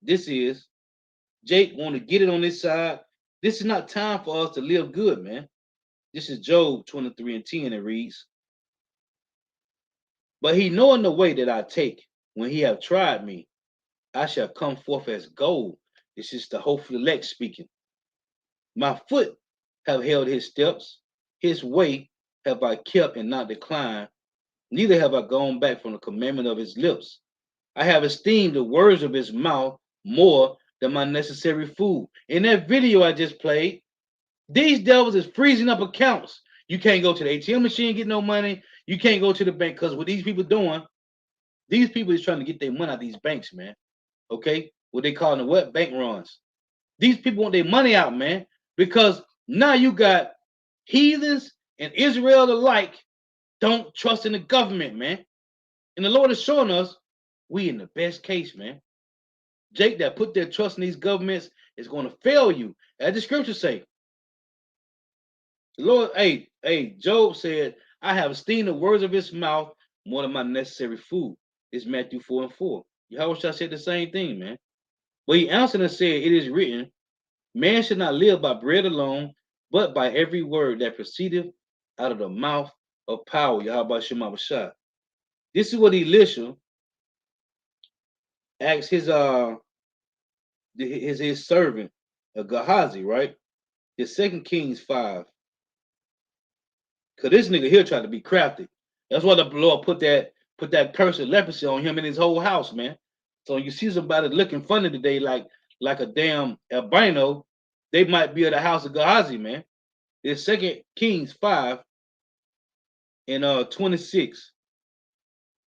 Speaker 1: This is Jake want to get it on this side. This is not time for us to live good, man. This is Job 23 and 10. It reads, "But he knowing the way that I take, when he have tried me, I shall come forth as gold." This is the hopeful elect speaking. "My foot have held his steps, his way have I kept and not declined, neither have I gone back from the commandment of his lips. I have esteemed the words of his mouth more than my necessary food." In that video I just played, these devils is freezing up accounts. You can't go to the ATM machine and get no money. You can't go to the bank, because what these people doing, these people is trying to get their money out of these banks, man. Okay? What they call the what? Bank runs. These people want their money out, man, because now you got heathens and Israel alike don't trust in the government, man. And the Lord is showing us we in the best case, man. Jake that put their trust in these governments is going to fail you. As the scriptures say, the Lord, Job said, I have esteemed the words of his mouth more than my necessary food. It's Matthew 4 and 4. Yahushua said the same thing, man. But he answered and said, it is written, man should not live by bread alone, but by every word that proceedeth out of the mouth of power. Yahweh Shema Bashah. This is what Elisha asked his servant Gehazi, right? It's 2 Kings 5. Cause this nigga here tried to be crafty. That's why the Lord put that curse of leprosy on him and his whole house, man. So you see somebody looking funny today, like a damn albino, they might be at the house of Gehazi, man. It's 2 Kings 5 and 26.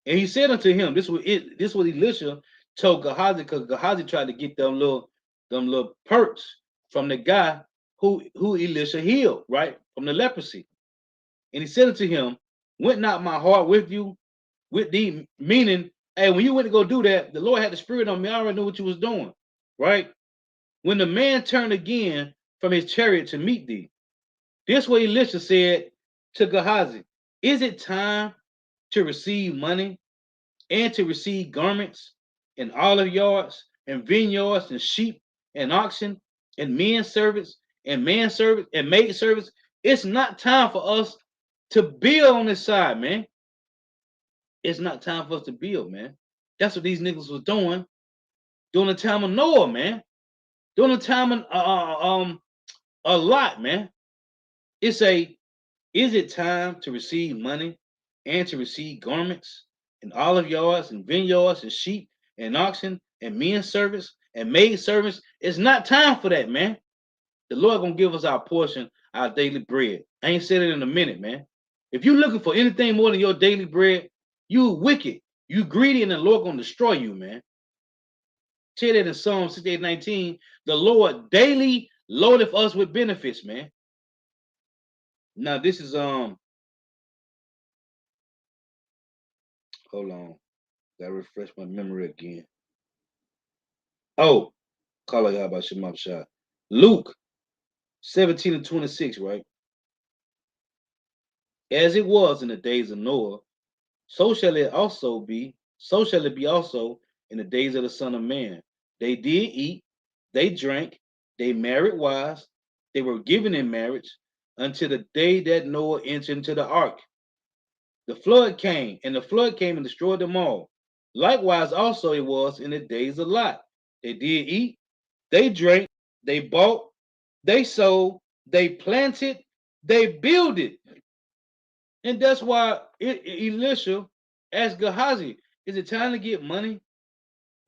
Speaker 1: And he said unto him, this was Elisha told Gehazi, because Gehazi tried to get them little perks from the guy who Elisha healed, right? From the leprosy. And he said unto him, went not my heart with you, with thee? Meaning, hey, when you went to go do that, the Lord had the spirit on me. I already knew what you was doing, right? When the man turned again from his chariot to meet thee, this way Elisha said to Gehazi, is it time to receive money and to receive garments and olive yards and vineyards and sheep and oxen and men servants and manservants and maid servants? It's not time for us to build on this side, man. It's not time for us to build, man. That's what these niggas was doing during the time of Noah, man. During the time of a lot, man. It's is it time to receive money and to receive garments and olive yards and vineyards and sheep and oxen and men servants and maid servants? It's not time for that, man. The Lord gonna give us our portion, our daily bread. I ain't said it in a minute, man. If you're looking for anything more than your daily bread, you wicked, you greedy, and the Lord gonna destroy you, man. Tell that in Psalm 68:19, the Lord daily loadeth us with benefits, man. Now this is hold on, gotta refresh my memory again. Oh, call y'all about Shemab Shah. Luke 17:26, right? As it was in the days of Noah, so shall it be also in the days of the Son of Man. They did eat, they drank, they married wives, they were given in marriage until the day that Noah entered into the ark. The flood came, and the flood came and destroyed them all. Likewise, also it was in the days of Lot. They did eat, they drank, they bought, they sold, they planted, they builded. And that's why Elisha asked Gehazi, is it time to get money?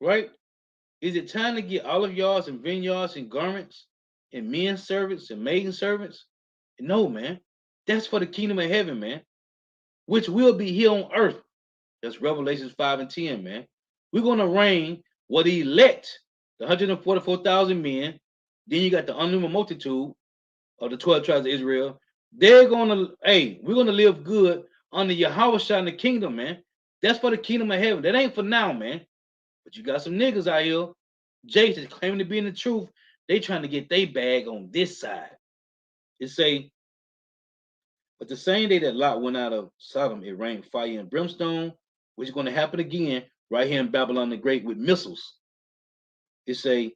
Speaker 1: Right? Is it time to get olive yards and vineyards and garments and men servants and maiden servants? No, man. That's for the kingdom of heaven, man, which will be here on earth. That's Revelations 5 and 10, man. We're going to reign what the elect, the 144,000 men. Then you got the unlimited multitude of the 12 tribes of Israel. They're going to, hey, we're going to live good under Yahweh in the kingdom, man. That's for the kingdom of heaven. That ain't for now, man. But you got some niggas out here, Jason, claiming to be in the truth. They trying to get their bag on this side. It say, but the same day that Lot went out of Sodom, it rained fire and brimstone, which is going to happen again right here in Babylon the Great with missiles. It say,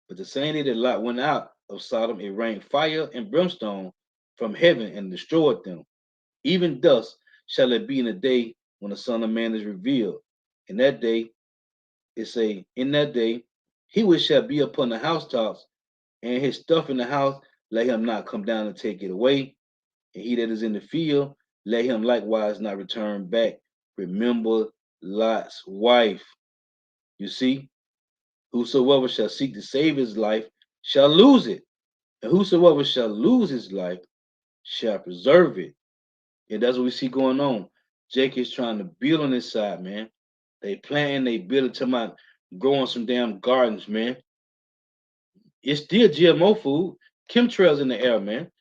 Speaker 1: but the same day that Lot went out of Sodom, it rained fire and brimstone from heaven and destroyed them. Even thus shall it be in the day when the Son of Man is revealed. In that day, it say, in that day, he which shall be upon the housetops, and his stuff in the house, let him not come down and take it away. And he that is in the field, let him likewise not return back. Remember Lot's wife. You see, whosoever shall seek to save his life shall lose it. And whosoever shall lose his life shall preserve it. And that's what we see going on. Jake is trying to build on this side, man. They planting, they building to my growing some damn gardens, man. It's still GMO food. Chemtrails in the air, man.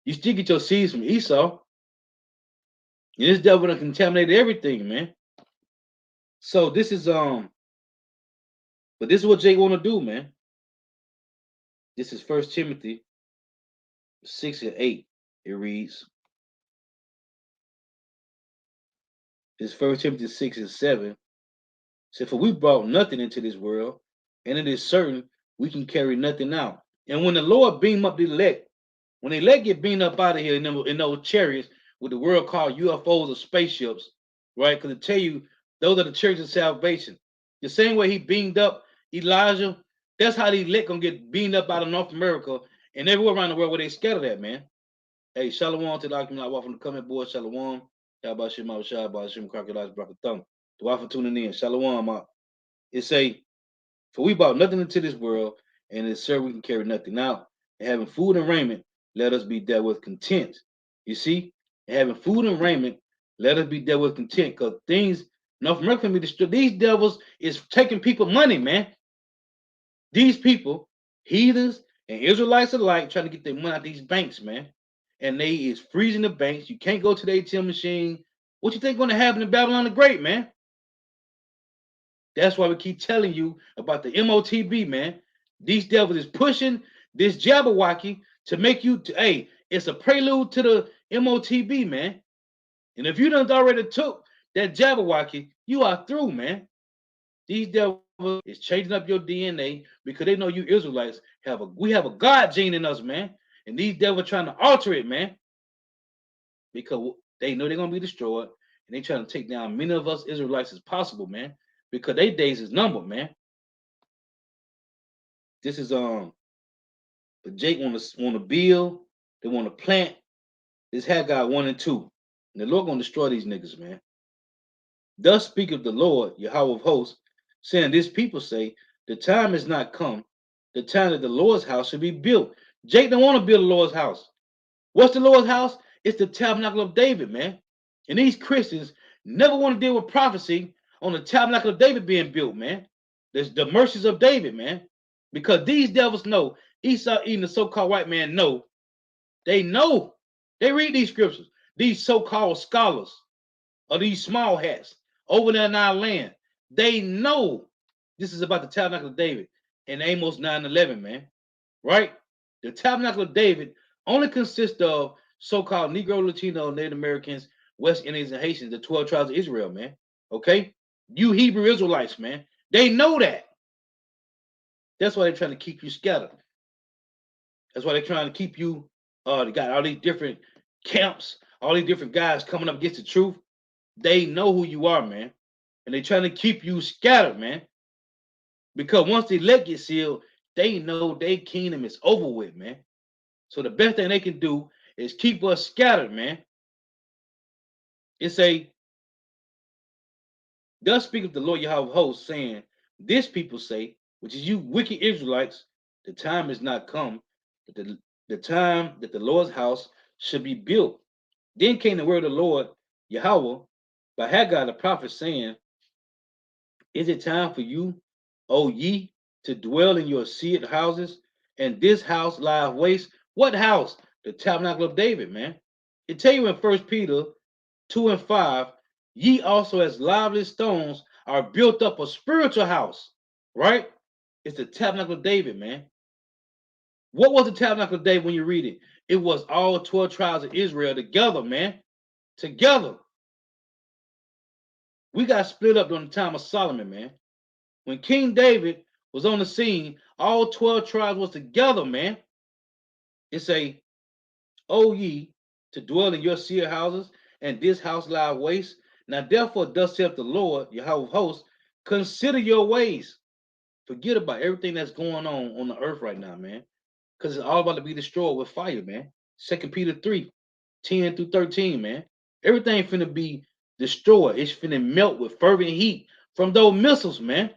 Speaker 1: You still get your seeds from Esau. And this devil done contaminated everything, man. So this is but this is what Jake want to do, man. This is 1 Timothy 6 and 8. It reads. This 1 Timothy 6 and 7. So for we brought nothing into this world, and it is certain we can carry nothing out. And when the Lord beam up the elect, when the elect get beamed up out of here in those chariots, with the world called UFOs or spaceships, right? Because it tell you those are the churches of salvation. The same way he beamed up Elijah, That's how these elect gonna get beaten up out of North America and everywhere around the world where they scattered at, man. Hey, Shalom to the Akim, like from the coming board, Shalom. Yabba Shema Shabba Shem Crocodiles Bracket Thumb. To for tuning in. Shalom. It say, for we brought nothing into this world, and it sir we can carry nothing out. And having food and raiment, let us be dealt with content. You see? And having food and raiment, let us be dealt with content. Because things, North America can be destroyed. These devils is taking people money, man. These people, heathens and Israelites alike, trying to get their money out of these banks, man. And they is freezing the banks. You can't go to the ATM machine. What you think going to happen in Babylon the Great, man? That's why we keep telling you about the MOTB, man. These devils is pushing this Jabberwocky to make you, hey, it's a prelude to the MOTB, man. And if you done already took that Jabberwocky, you are through, man. These devils is changing up your DNA because they know you Israelites we have a God gene in us, man. And these devils trying to alter it, man. Because they know they're gonna be destroyed, and they trying to take down many of us Israelites as possible, man. Because their days is numbered, man. This is but Jake want to build, they want to plant. This Haggai 1 and 2. And the Lord gonna destroy these niggas, man. Thus speaketh the Lord, Yahweh of hosts, saying, this people say, the time is not come, the time that the Lord's house should be built. Jake don't want to build the Lord's house. What's the Lord's house? It's the tabernacle of David, man. And these Christians never want to deal with prophecy on the tabernacle of David being built, man. There's the mercies of David, man. Because these devils know, Esau, even the so-called white man know, they read these scriptures. These so-called scholars or these small hats over there in our land, they know this is about the tabernacle of David in Amos 9:11, man. Right? The tabernacle of David only consists of so-called Negro, Latino, Native Americans, West Indians, and Haitians, the 12 tribes of Israel, man. Okay? You Hebrew Israelites, man. They know that. That's why they're trying to keep you scattered. That's why they're trying to keep you, they got all these different camps, all these different guys coming up against the truth. They know who you are, man. And they're trying to keep you scattered, man. Because once the elect get sealed, they know their kingdom is over with, man. So the best thing they can do is keep us scattered, man. It's thus speaketh the Lord Yahweh of hosts, saying, this people say, which is you wicked Israelites, the time is not come, but the time that the Lord's house should be built. Then came the word of the Lord Yahweh by Haggai the prophet, saying, is it time for you, O ye, to dwell in your seated houses, and this house lieth waste? What house? The tabernacle of David, man. It tell you in 1 Peter 2 and 5, ye also as lively stones are built up a spiritual house, right? It's the tabernacle of David, man. What was the tabernacle of David when you read it? It was all 12 tribes of Israel together, man. Together. We got split up during the time of Solomon, man. When King David was on the scene, all 12 tribes was together, man. It say, O ye, to dwell in your seer houses, and this house lie waste. Now therefore, thus saith the Lord, Yahweh of hosts, consider your ways. Forget about everything that's going on the earth right now, man. Because it's all about to be destroyed with fire, man. 2 Peter 3, 10 through 13, man. Everything finna be destroyed. It's finna melt with fervent heat from those missiles, man.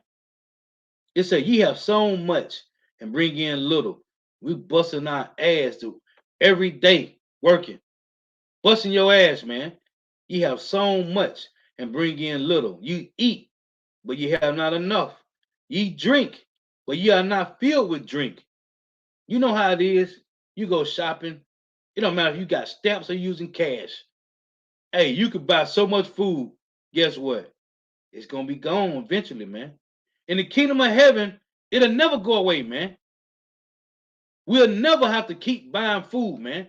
Speaker 1: It said, ye have sown much and bring in little. We busting our ass to every day working. Busting your ass, man. Ye have sown much and bring in little. You eat, but you have not enough. Ye drink, but ye are not filled with drink. You know how it is. You go shopping. It don't matter if you got stamps or using cash. Hey, you could buy so much food. Guess what? It's going to be gone eventually, man. In the kingdom of heaven, it'll never go away, man. We'll never have to keep buying food, man,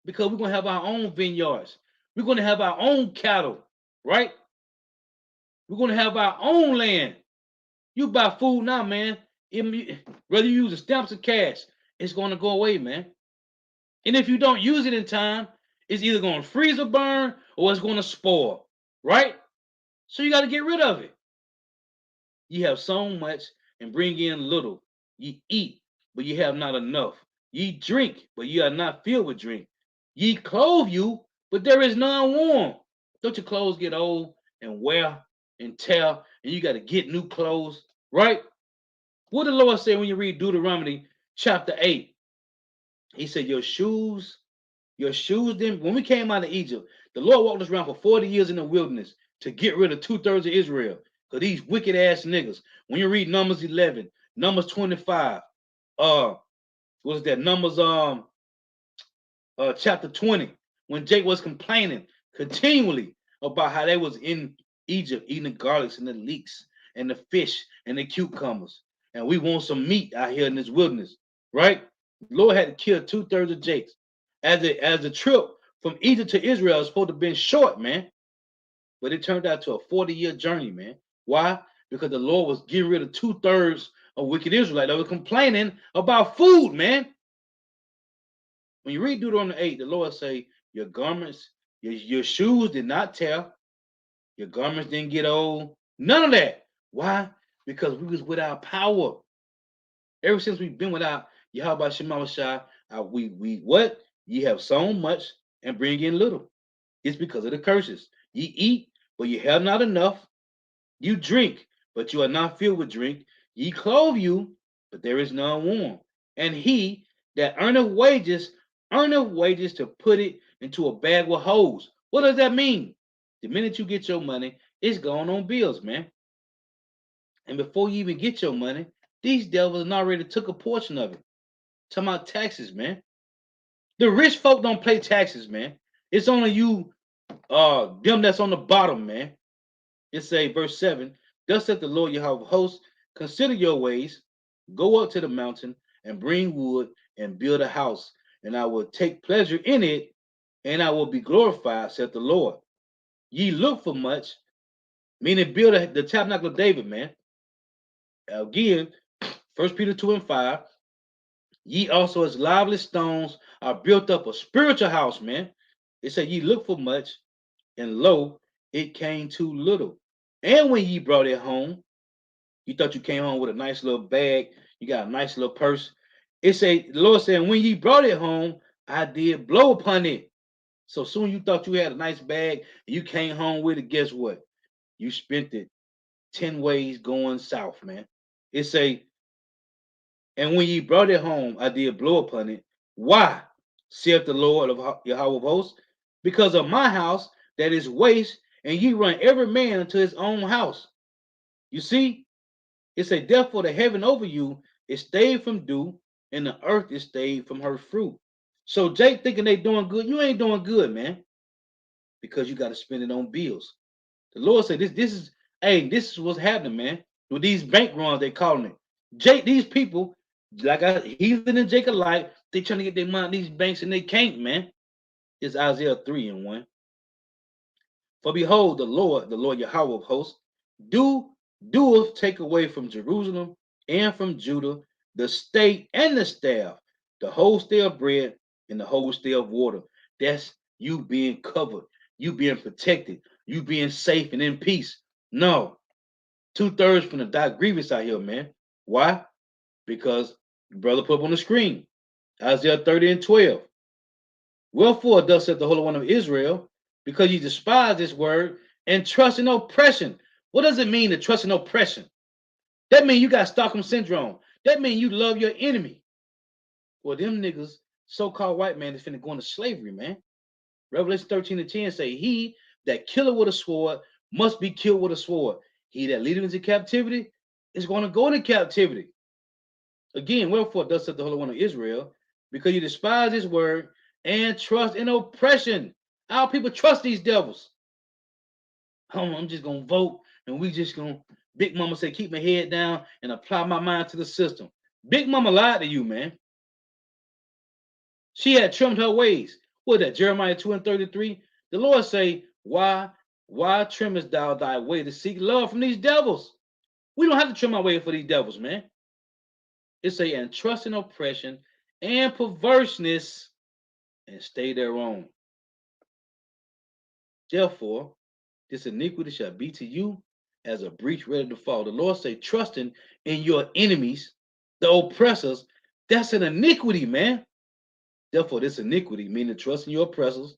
Speaker 1: because we're going to have our own vineyards. We're going to have our own cattle, right? We're going to have our own land. You buy food now, man. Whether you use the stamps or cash, it's going to go away, man. And if you don't use it in time, it's either going to freeze or burn or it's going to spoil, right? So you got to get rid of it. You have sown much and bring in little. Ye eat, but ye have not enough. Ye drink, but ye are not filled with drink. Ye clothe you, but there is none warm. Don't your clothes get old and wear and tear, and you got to get new clothes, right? What did the Lord say when you read Deuteronomy chapter 8? He said, your shoes didn't, when we came out of Egypt, the Lord walked us around for 40 years in the wilderness to get rid of two-thirds of Israel. Because these wicked ass niggas. When you read Numbers 11, Numbers 25, what is that? Numbers chapter 20, when Jake was complaining continually about how they was in Egypt eating the garlics and the leeks and the fish and the cucumbers. And we want some meat out here in this wilderness, right? The Lord had to kill two-thirds of Jake's. As the trip from Egypt to Israel is supposed to have been short, man. But it turned out to a 40-year journey, man. Why? Because the Lord was getting rid of two-thirds of wicked Israelites that were complaining about food, man. When you read Deuteronomy 8, the Lord say, your garments, your shoes did not tear, your garments didn't get old. None of that. Why? Because we was without power. Ever since we've been without Yahweh Shema Shai, we what? Ye have sown much and bring in little. It's because of the curses. Ye eat, but ye have not enough. You drink, but you are not filled with drink. Ye clothe you, but there is none warm. And he that earneth wages to put it into a bag with holes. What does that mean? The minute you get your money, it's going on bills, man. And before you even get your money, these devils already took a portion of it. Talking about taxes, man. The rich folk don't pay taxes, man. It's only you, them that's on the bottom, man. It say verse 7, thus saith the Lord Yahweh of hosts, consider your ways, go up to the mountain and bring wood and build a house, and I will take pleasure in it, and I will be glorified, saith the Lord. Ye look for much, meaning build the tabernacle of David, man. Again, 1 Peter 2 and 5, ye also as lively stones are built up a spiritual house, man. It said ye look for much, and lo, it came too little. And when ye brought it home, you thought you came home with a nice little bag, you got a nice little purse. It say the Lord said, when ye brought it home, I did blow upon it. So soon you thought you had a nice bag and you came home with it. Guess what? You spent it 10 ways going south, man. It say, and when ye brought it home, I did blow upon it. Why? Saith the Lord of Yahweh of hosts, because of my house that is waste, and ye run every man into his own house. You see, it say, therefore the heaven over you is stayed from dew, and the earth is stayed from her fruit. So Jake thinking they doing good, you ain't doing good, man, because you got to spend it on bills. The Lord said, this is what's happening, man. With these bank runs, they calling it. Jake, these people, Heathen and Jake alike, they trying to get their money out these banks and they can't, man. It's Isaiah 3 and 1. For behold, the Lord Yahweh of hosts, doeth take away from Jerusalem and from Judah the state and the staff, the whole stay of bread and the whole stay of water. That's you being covered, you being protected, you being safe and in peace. No, two-thirds from the dot grievous out here, man. Why? Because the brother put up on the screen Isaiah 30 and 12. Wherefore, thus saith the Holy One of Israel, because you despise this word and trust in oppression. What does it mean to trust in oppression? That means you got Stockholm syndrome. That means you love your enemy. Well, them niggas, so-called white man, is finna go into slavery, man. Revelation 13 and 10 say, he that killeth with a sword must be killed with a sword. He that leadeth into captivity is going to go into captivity. Again, wherefore, thus saith the Holy One of Israel, because you despise his word and trust in oppression. Our people trust these devils. I'm just gonna vote, and we just gonna. Big Mama say, keep my head down and apply my mind to the system. Big Mama lied to you, man. She had trimmed her ways. What that? Jeremiah 2 and 33. The Lord say, why trimmest thou thy way to seek love from these devils? We don't have to trim our way for these devils, man. It say, and trust in oppression and perverseness and stay thereon. Therefore, this iniquity shall be to you as a breach ready to fall. The Lord say, trusting in your enemies the oppressors, that's an iniquity, man. Therefore, this iniquity, meaning trust in your oppressors,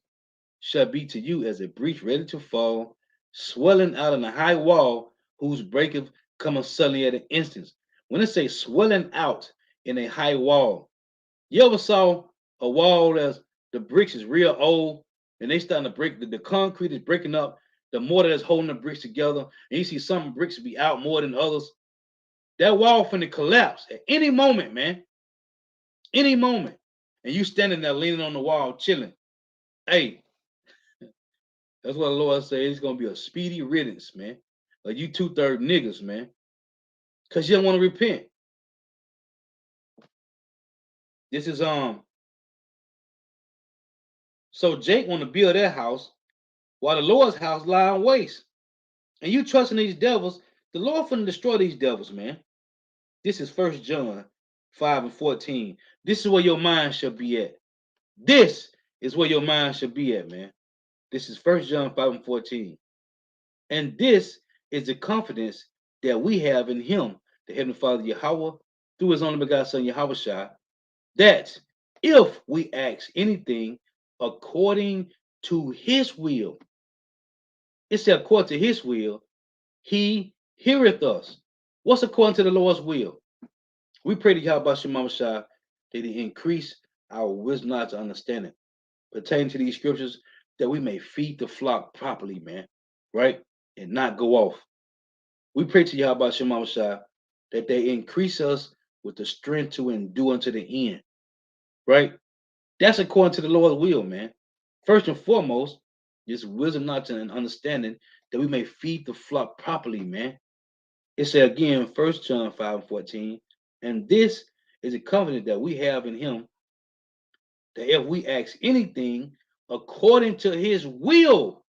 Speaker 1: shall be to you as a breach ready to fall, swelling out in a high wall, whose breaketh cometh suddenly at an instant. When it says swelling out in a high wall, you ever saw a wall that's the bricks is real old and they starting to break, the concrete is breaking up, the mortar that's holding the bricks together, and you see some bricks be out more than others. That wall finna collapse at any moment, man. Any moment. And you standing there leaning on the wall, chilling. Hey, that's what the Lord said. It's gonna be a speedy riddance, man. Like you 2/3 niggas, man. Cause you don't want to repent. This is so Jake want to build that house while the Lord's house lying waste. And you trusting these devils, the Lord finna destroy these devils, man. This is First John 5 and 14. This is where your mind shall be at. This is where your mind should be at, man. This is First John 5 and 14. And this is the confidence that we have in him, the Heavenly Father Yahweh, through his only begotten Son Yahweh Shai, that if we ask anything according to his will, it said according to his will, he heareth us. What's according to the Lord's will? We pray to Yahweh Shema Shai that he increase our wisdom, knowledge, and understanding pertaining to these scriptures, that we may feed the flock properly, man, right? And not go off. We pray to Yahweh Shema Shai that they increase us with the strength to endure unto the end, right? That's according to the Lord's will, man. First and foremost, this wisdom, knowledge, and understanding that we may feed the flock properly, man. It said again, First John 5 and 14, and this is a covenant that we have in him, that if we ask anything according to his will,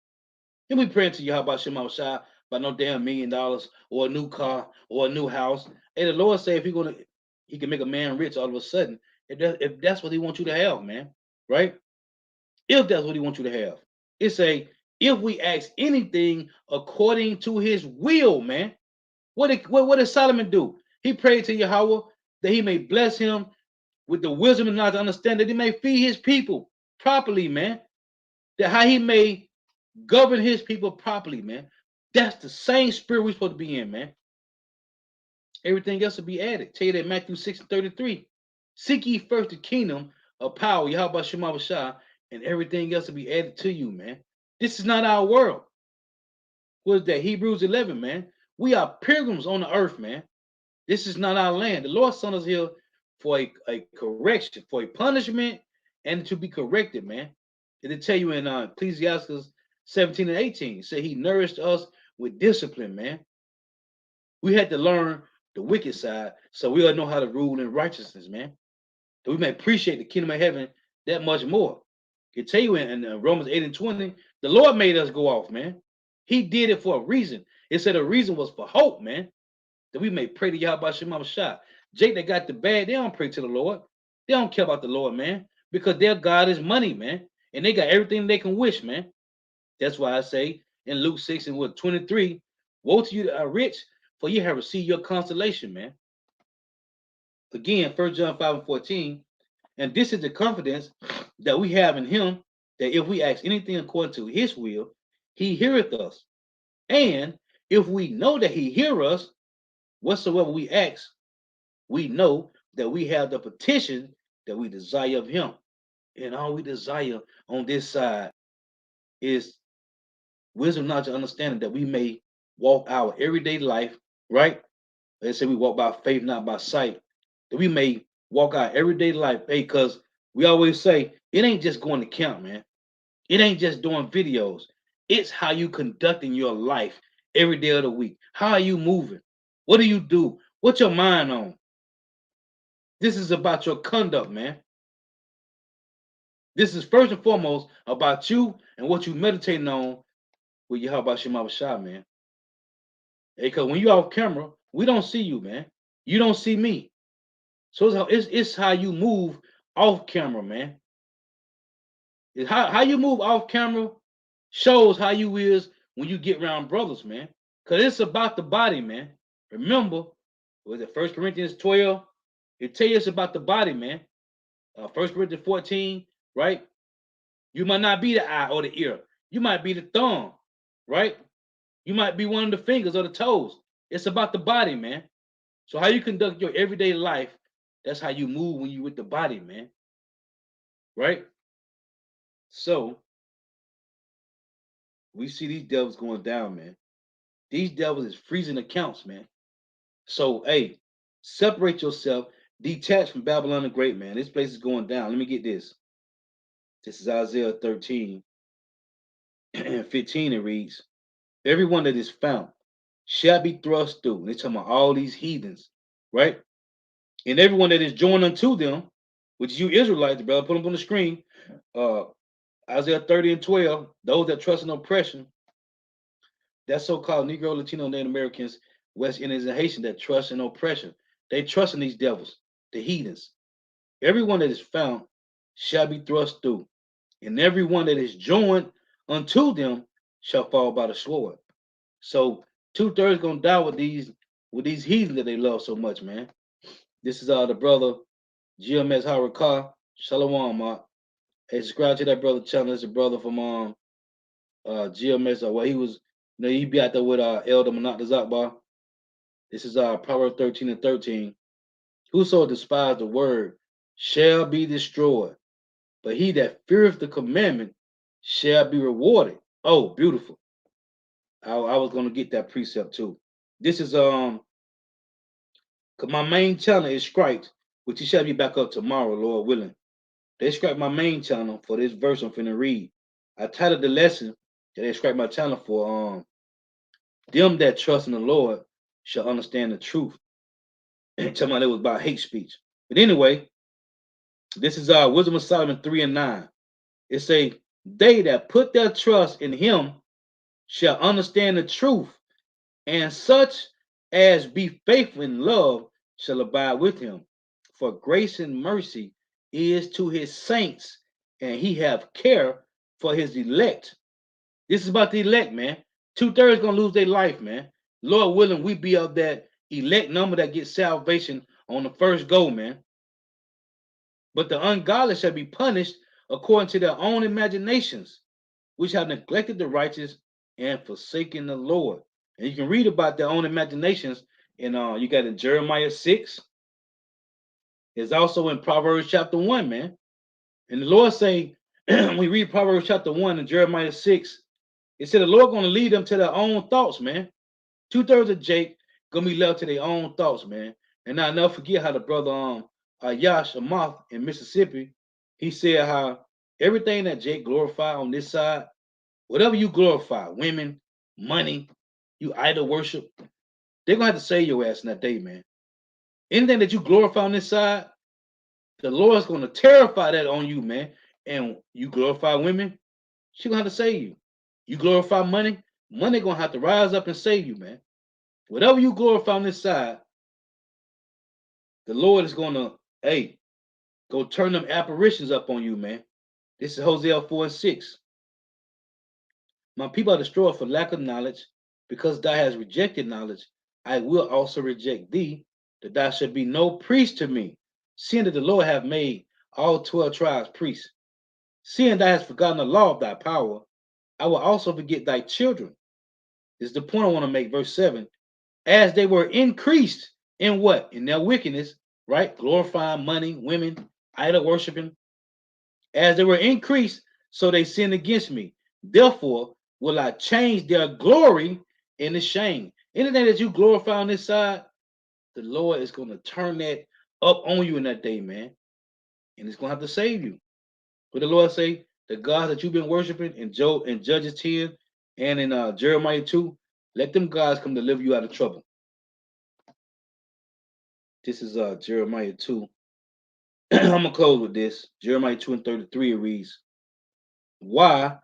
Speaker 1: and we pray to Yahweh Shema Shai by no damn $1,000,000 or a new car or a new house. Hey, the Lord say if he can make a man rich all of a sudden, if that's what he wants you to have, man, right? If that's what he wants you to have. It say, if we ask anything according to his will, man. What did Solomon do? He prayed to Yahweh that he may bless him with the wisdom and knowledge to understand that he may feed his people properly, man. That how he may govern his people properly, man. That's the same spirit we're supposed to be in, man. Everything else will be added. Tell you that Matthew 6 and 33. Seek ye first the kingdom of power, Yahweh Shema Shah, and everything else will be added to you, man. This is not our world. What is that? Hebrews 11, man. We are pilgrims on the earth, man. This is not our land. The Lord sent us here for a correction, for a punishment, and to be corrected, man. And to tell you in Ecclesiastes 17 and 18, say he nourished us with discipline, man. We had to learn the wicked side so we all know how to rule in righteousness, man. That we may appreciate the kingdom of heaven that much more. I can tell you in Romans 8 and 20, the Lord made us go off, man. He did it for a reason. It said the reason was for hope, man. That we may pray to Yahweh Shema Shah. Jake that got the bad, they don't pray to the Lord. They don't care about the Lord, man. Because their God is money, man. And they got everything they can wish, man. That's why I say in Luke 6 and 23, woe to you that are rich, for you have received your consolation, man. Again, 1 John 5 and 14, and this is the confidence that we have in him, that if we ask anything according to his will, he heareth us. And if we know that he hear us, whatsoever we ask, we know that we have the petition that we desire of him. And all we desire on this side is wisdom, knowledge, and understanding that we may walk our everyday life, right? They say we walk by faith, not by sight. That we may walk our everyday life, because we always say it ain't just going to camp, man. It ain't just doing videos. It's how you conducting your life every day of the week. How are you moving? What do you do? What's your mind on? This is about your conduct, man. This is first and foremost about you and what you meditating on with Yahweh Shema Shah, man. Because when you off camera, we don't see you, man. You don't see me. So it's how you move off camera, man. It's how you move off camera shows how you is when you get around brothers, man. Because it's about the body, man. Remember, was it 1 Corinthians 12? It tell you it's about the body, man. 1 Corinthians 14, right? You might not be the eye or the ear. You might be the thumb, right? You might be one of the fingers or the toes. It's about the body, man. So how you conduct your everyday life, that's how you move when you with the body, man. Right? So we see these devils going down, man. These devils is freezing accounts, man. So, hey, separate yourself, detach from Babylon the Great, man. This place is going down. Let me get this. This is Isaiah 13 and 15. It reads, everyone that is found shall be thrust through. And they're talking about all these heathens, right? And everyone that is joined unto them, which is you Israelites, brother, put them on the screen. Isaiah 30 and 12, those that trust in oppression, that so-called Negro, Latino, Native Americans, West Indians, and Haitians that trust in oppression. They trust in these devils, the heathens. Everyone that is found shall be thrust through, and everyone that is joined unto them shall fall by the sword. So 2/3 gonna die with these heathens that they love so much, man. This is the brother GMS Harakah. Shalom, Mark. Hey, subscribe to that brother channel. It's a brother from GMS. Well, he was, he be out there with Elder Manat Zakbar. This is Proverbs 13 and 13. Whoso despise the word shall be destroyed, but he that feareth the commandment shall be rewarded. Oh, beautiful. I was gonna get that precept too. This is my main channel is Scriped, which it shall be back up tomorrow, Lord willing. They scrapped my main channel for this verse I'm finna read. I titled the lesson that they scrapped my channel for them that trust in the Lord shall understand the truth. Tell me it was about hate speech. But anyway, this is Wisdom of Solomon 3 and 9. It say, they that put their trust in him shall understand the truth, and such as be faithful in love shall abide with him. For grace and mercy is to his saints, and he have care for his elect. This is about the elect, man. 2/3 gonna lose their life, man. Lord willing, we be of that elect number that gets salvation on the first go, man. But the ungodly shall be punished according to their own imaginations, which have neglected the righteous and forsaken the Lord. And you can read about their own imaginations in you got in Jeremiah 6. It's also in Proverbs chapter 1, man. And the Lord say, when we read Proverbs chapter 1 and Jeremiah 6, it said the Lord gonna lead them to their own thoughts, man. 2/3 of Jake gonna be left to their own thoughts, man. And I never forget how the brother Yash Amath in Mississippi, he said how everything that Jake glorified on this side, whatever you glorify, women, money, you idol worship, they're gonna have to save your ass in that day, man. Anything that you glorify on this side, the Lord's gonna terrify that on you, man. And you glorify women, she gonna have to save you. You glorify money, money gonna have to rise up and save you, man. Whatever you glorify on this side, the Lord is gonna, hey, go turn them apparitions up on you, man. This is Hosea 4 and 6. My people are destroyed for lack of knowledge, because thou hast rejected knowledge. I will also reject thee, that thou should be no priest to me, seeing that the Lord hath made all 12 tribes priests. Seeing thou hast forgotten the law of thy power, I will also forget thy children. This is the point I want to make, verse 7. As they were increased in what? In their wickedness, right? Glorifying money, women, idol worshiping. As they were increased, so they sinned against me. Therefore, will I change their glory into shame. Anything that you glorify on this side, the Lord is going to turn that up on you in that day, man. And it's going to have to save you. What the Lord say, the gods that you've been worshiping in Judges 10 and in Jeremiah 2, let them gods come deliver you out of trouble. This is Jeremiah 2. I'm going to close with this. Jeremiah 2 and 33, it reads, why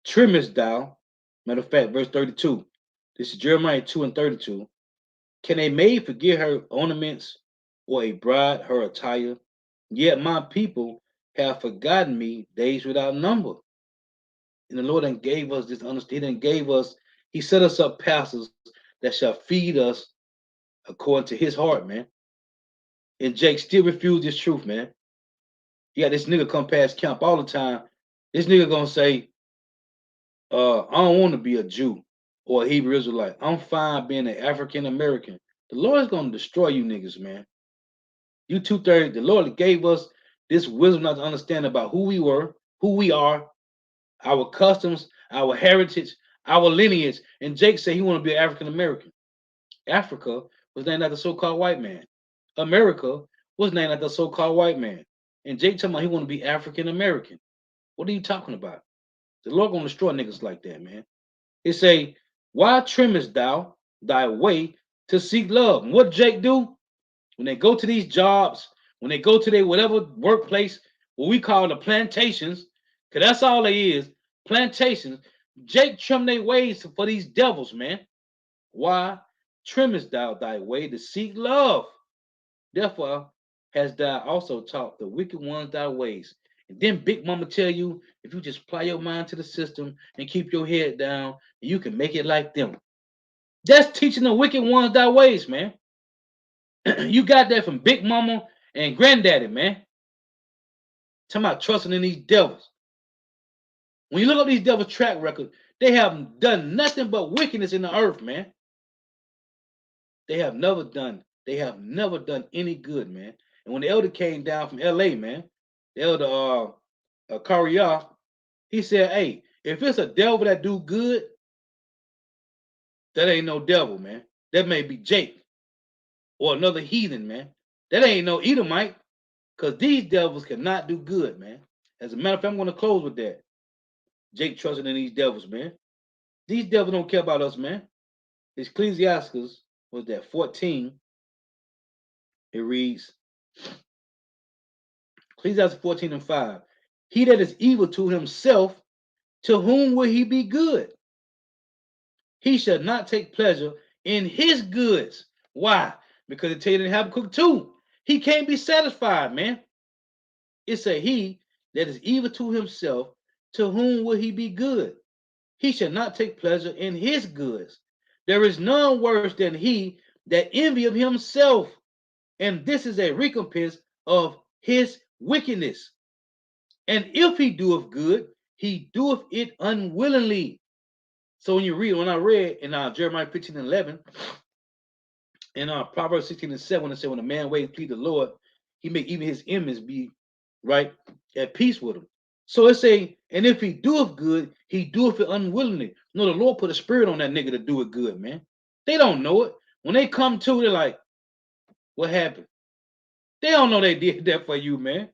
Speaker 1: trimmest thou? Matter of fact, verse 32. This is Jeremiah 2 and 32. Can a maid forget her ornaments, or a bride her attire? Yet my people have forgotten me days without number. And the Lord then gave us this understanding, he set us up pastors that shall feed us according to his heart, man. And Jake still refused this truth, man. You got this nigga come past camp all the time. This nigga gonna say, I don't want to be a Jew or a Hebrew Israelite. I'm fine being an African American. The Lord's gonna destroy you niggas, man. You 2/3. The Lord gave us this wisdom not to understand about who we were, who we are, our customs, our heritage, our lineage. And Jake said he want to be an African American. Africa was named after the so-called white man. America was named after the so-called white man. And Jake talking about he want to be African American. What are you talking about? The Lord gonna destroy niggas like that, man. It say, why trimmest thou thy way to seek love? And what Jake do? When they go to these jobs, when they go to their whatever workplace, what we call the plantations, because that's all they is, plantations. Jake trim their ways for these devils, man. Why trimmest thou thy way to seek love? Therefore hast thou also taught the wicked ones thy ways. And then Big Mama tell you, if you just apply your mind to the system and keep your head down, you can make it like them. That's teaching the wicked ones thy ways, man. You got that from Big Mama and Granddaddy, man. Talking about trusting in these devils. When you look up these devils' track record, they have done nothing but wickedness in the earth, man. They have never done any good, man. And when the elder came down from LA, man, the elder Kariah, he said, hey, if it's a devil that do good, that ain't no devil, man. That may be Jake or another heathen, man. That ain't no Edomite, because these devils cannot do good, man. As a matter of fact, I'm going to close with that. Jake trusting in these devils, man. These devils don't care about us, man. Ecclesiastes was that 14. It reads, Ecclesiastes 14 and 5. He that is evil to himself, to whom will he be good? He shall not take pleasure in his goods. Why? Because it tell you in Habakkuk 2. He can't be satisfied, man. It say he that is evil to himself, to whom will he be good? He shall not take pleasure in his goods. There is none worse than he that envy of himself, and this is a recompense of his wickedness. And if he doeth good, he doeth it unwillingly. So when I read in Jeremiah 15 and 11, in Proverbs 16 and 7, it said, when a man ways please the Lord, he make even his enemies be right at peace with him. So it say, and if he doeth good, he doeth it unwillingly. No, the Lord put a spirit on that nigga to do it good, man. They don't know it. When they come to, they're like, what happened? They don't know they did that for you, man.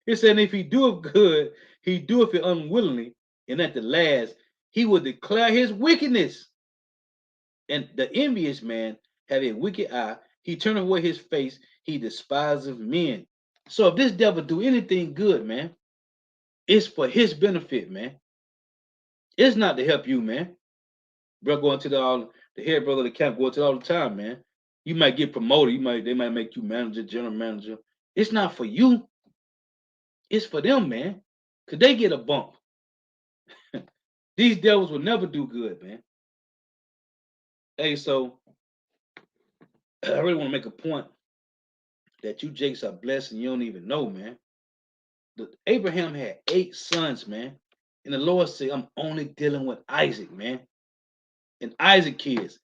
Speaker 1: It said, if he doeth good, he doeth it unwillingly, and at the last, he will declare his wickedness. And the envious man have a wicked eye. He turneth away his face. He despiseth men. So if this devil do anything good, man, it's for his benefit, man. It's not to help you, man. Bro, going to the head brother of the camp, going to all the time, man. You might get promoted. They might make you manager, general manager. It's not for you. It's for them, man. Cause they get a bump. These devils will never do good, man. Hey, so I really want to make a point that you Jakes are blessed and you don't even know, man. Abraham had 8 sons, man. And the Lord said, I'm only dealing with Isaac, man. And Isaac kids.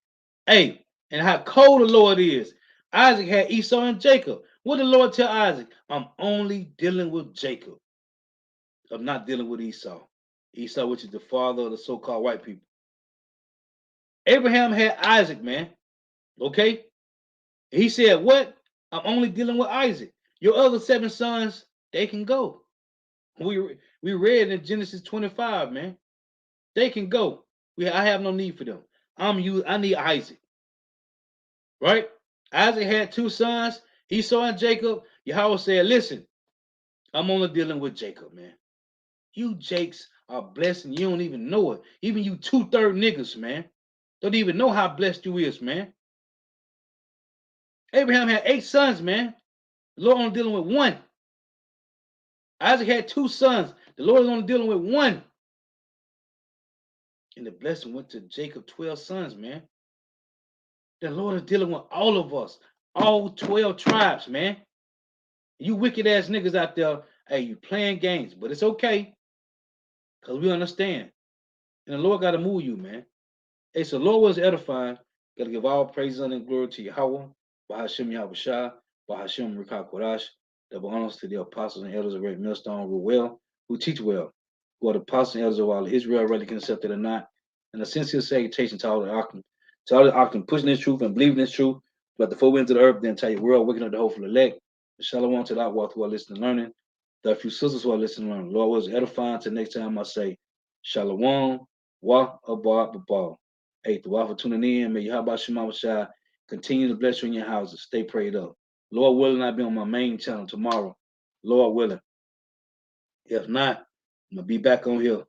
Speaker 1: Hey, and how cold the Lord is. Isaac had Esau and Jacob. What did the Lord tell Isaac? I'm only dealing with Jacob. I'm not dealing with Esau. Esau, which is the father of the so-called white people. Abraham had Isaac, man. Okay? He said, what? I'm only dealing with Isaac. Your other 7 sons, they can go. We read in Genesis 25, man. They can go. I have no need for them. I need Isaac. Right? Isaac had 2 sons, Esau and Jacob. Yahweh said, listen, I'm only dealing with Jacob, man. You Jakes are blessed and you don't even know it. Even you 2/3 niggas, man. Don't even know how blessed you is, man. Abraham had 8 sons, man. The Lord only dealing with 1. Isaac had 2 sons. The Lord is only dealing with 1. And the blessing went to Jacob, 12 sons, man. The Lord is dealing with all of us, all 12 tribes, man. You wicked ass niggas out there, hey, you playing games, but it's okay, because we understand. And the Lord got to move you, man. Hey, so Lord was edifying. Got to give all praise and glory to Yahweh, Bahashim Yahushua, Bahashim Rikah Kodash, double honors to the apostles and elders of Great Millstone who well, who teach well, who are the apostles and elders of all Israel, whether can accept it or not. And a sincere salutation to all the Akim pushing this truth and believing this truth, but the four winds of the earth, the entire world, waking up the hopeful elect. Shalom to the outwalk who are listening and learning. The few sisters who are listening and learning. Lord was edifying. Till next time I say, Shalom, Wa Abba Babal. Hey, the for tuning in. May Yahweh Shema Shai continue to bless you in your houses. Stay prayed up. Lord willing, I'll be on my main channel tomorrow. Lord willing. If not, I'm going to be back on here